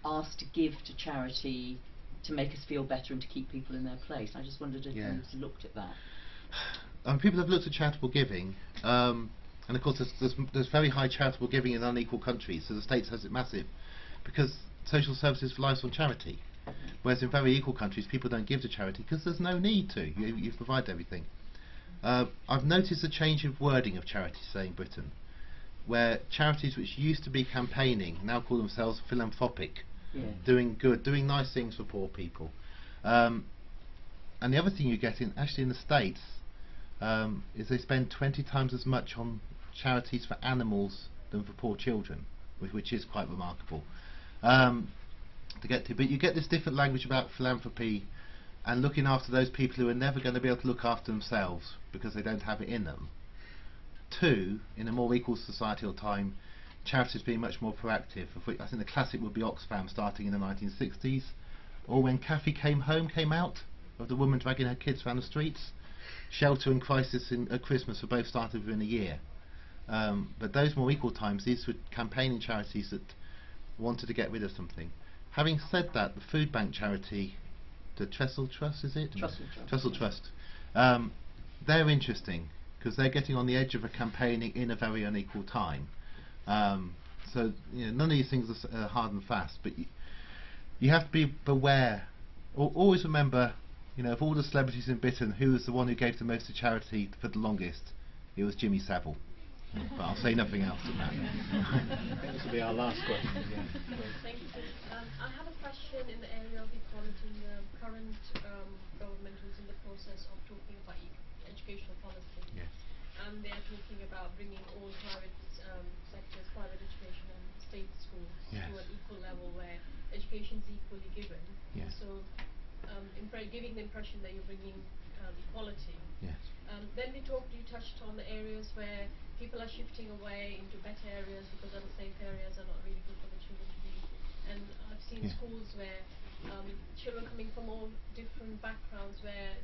asked to give to charity to make us feel better and to keep people in their place. I just wondered if you've looked at that. People have looked at charitable giving, and of course there's very high charitable giving in unequal countries, so the States has it massive, because social services relies on charity, whereas in very equal countries people don't give to charity because there's no need to. You provide everything. I've noticed a change of wording of charity, say in Britain, where charities which used to be campaigning now call themselves philanthropic, doing good, doing nice things for poor people. And the other thing you get actually in the States is they spend 20 times as much on charities for animals than for poor children, which is quite remarkable to get to. But you get this different language about philanthropy and looking after those people who are never going to be able to look after themselves because they don't have it in them. Two, in a more equal societal time, charities being much more proactive. I think the classic would be Oxfam starting in the 1960s, or when Kathy Came Home came out, of the woman dragging her kids around the streets. Shelter and Crisis at Christmas were both started within a year. But those more equal times, these were campaigning charities that wanted to get rid of something. Having said that, the food bank charity, the Trestle Trust, is it? Trestle Trust. They're interesting because they're getting on the edge of a campaigning in a very unequal time. So none of these things are hard and fast, but you have to be aware. Always remember, of all the celebrities in Britain, who was the one who gave the most to charity for the longest? It was Jimmy Savile. But I'll say nothing else to that. This will be our last question. Thank you. I have a question in the area of equality. The current government is in the process of talking about educational policy. Yes. And they are talking about bringing all private sectors, private education and state schools to an equal level where education is equally given. Yes. So giving the impression that you're bringing equality. Yes. Then you touched on the areas where people are shifting away into better areas because other safe areas are not really good for the children to be. And I've seen schools where children coming from all different backgrounds where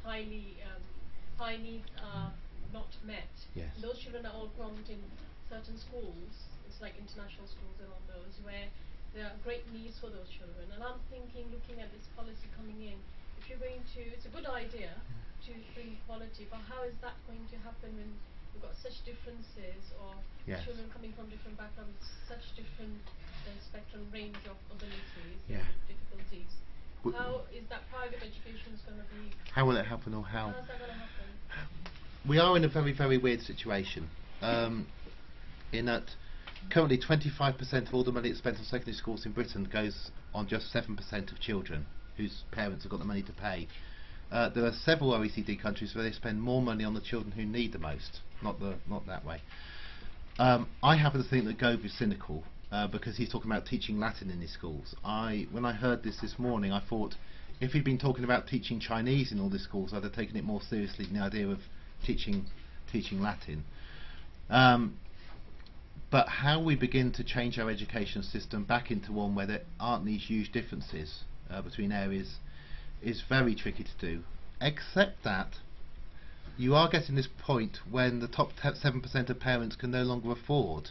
high needs are not met. Yes. And those children are all crammed in certain schools. It's like international schools and all those where there are great needs for those children. And I'm thinking, looking at this policy coming in, if you're going to, it's a good idea to bring equality, but how is that going to happen when we've got such differences of children coming from different backgrounds, such different spectrum range of abilities and difficulties? How is that private education is going to be? How will it happen, or how? How's that going to happen? We are in a very, very weird situation. In that currently 25% of all the money that's spent on secondary schools in Britain goes on just 7% of children whose parents have got the money to pay. There are several OECD countries where they spend more money on the children who need the most, not that way. I happen to think that Gove is cynical because he's talking about teaching Latin in his schools. When I heard this morning, I thought if he'd been talking about teaching Chinese in all these schools, I'd have taken it more seriously than the idea of teaching Latin. But how we begin to change our education system back into one where there aren't these huge differences between areas is very tricky to do, except that you are getting this point when the top 7% of parents can no longer afford.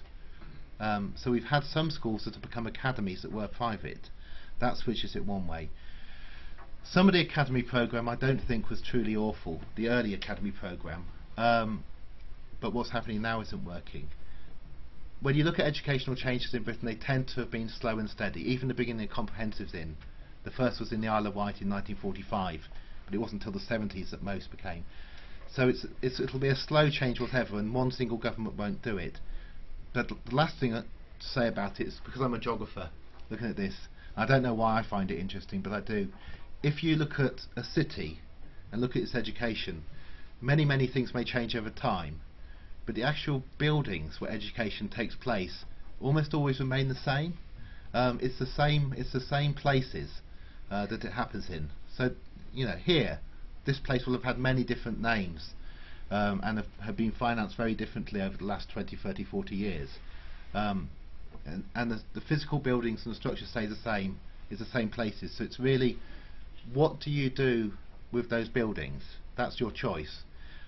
So we've had some schools that have become academies that were private. That switches it one way. Some of the academy programme I don't think was truly awful, the early academy programme, but what's happening now isn't working. When you look at educational changes in Britain, they tend to have been slow and steady. Even the beginning of comprehensives the first was in the Isle of Wight in 1945, but it wasn't until the 70s that most became. So it'll be a slow change whatever, and one single government won't do it. But the last thing to say about it is, because I'm a geographer looking at this, I don't know why I find it interesting, but I do. If you look at a city and look at its education, many things may change over time, but the actual buildings where education takes place almost always remain the same. It's the same places that it happens in. So here, this place will have had many different names and have been financed very differently over the last 20, 30, 40 years. and the physical buildings and the structure stay the same, is the same places. So it's really, what do you do with those buildings? That's your choice.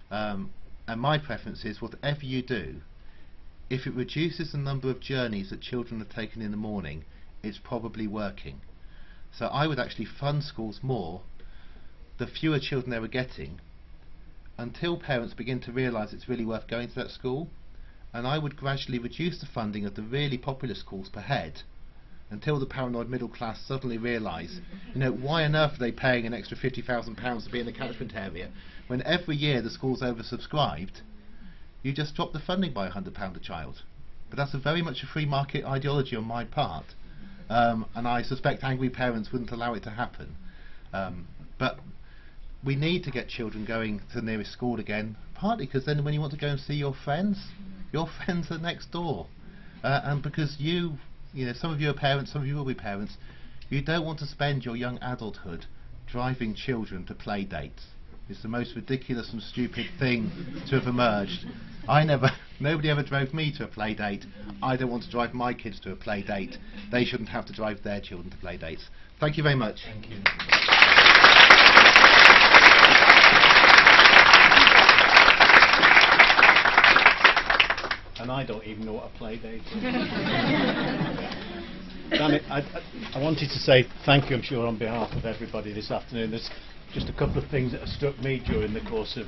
And my preference is, whatever you do, if it reduces the number of journeys that children are taking in the morning, it's probably working. So I would actually fund schools more, the fewer children they were getting, until parents begin to realise it's really worth going to that school. And I would gradually reduce the funding of the really popular schools per head, until the paranoid middle class suddenly realise, you know, why on earth are they paying an extra £50,000 to be in the catchment area, when every year the school's oversubscribed? You just drop the funding by £100 a child. But that's very much a free market ideology on my part, and I suspect angry parents wouldn't allow it to happen. But we need to get children going to the nearest school again, partly because then when you want to go and see your friends are next door, and because you know, some of you are parents, some of you will be parents, you don't want to spend your young adulthood driving children to play dates. It's the most ridiculous and stupid thing to have emerged. Nobody ever drove me to a play date. I don't want to drive my kids to a play date. They shouldn't have to drive their children to play dates. Thank you very much. Thank you. And I don't even know what a play date is. Danny, I wanted to say thank you, I'm sure, on behalf of everybody this afternoon. There's just a couple of things that have struck me during the course of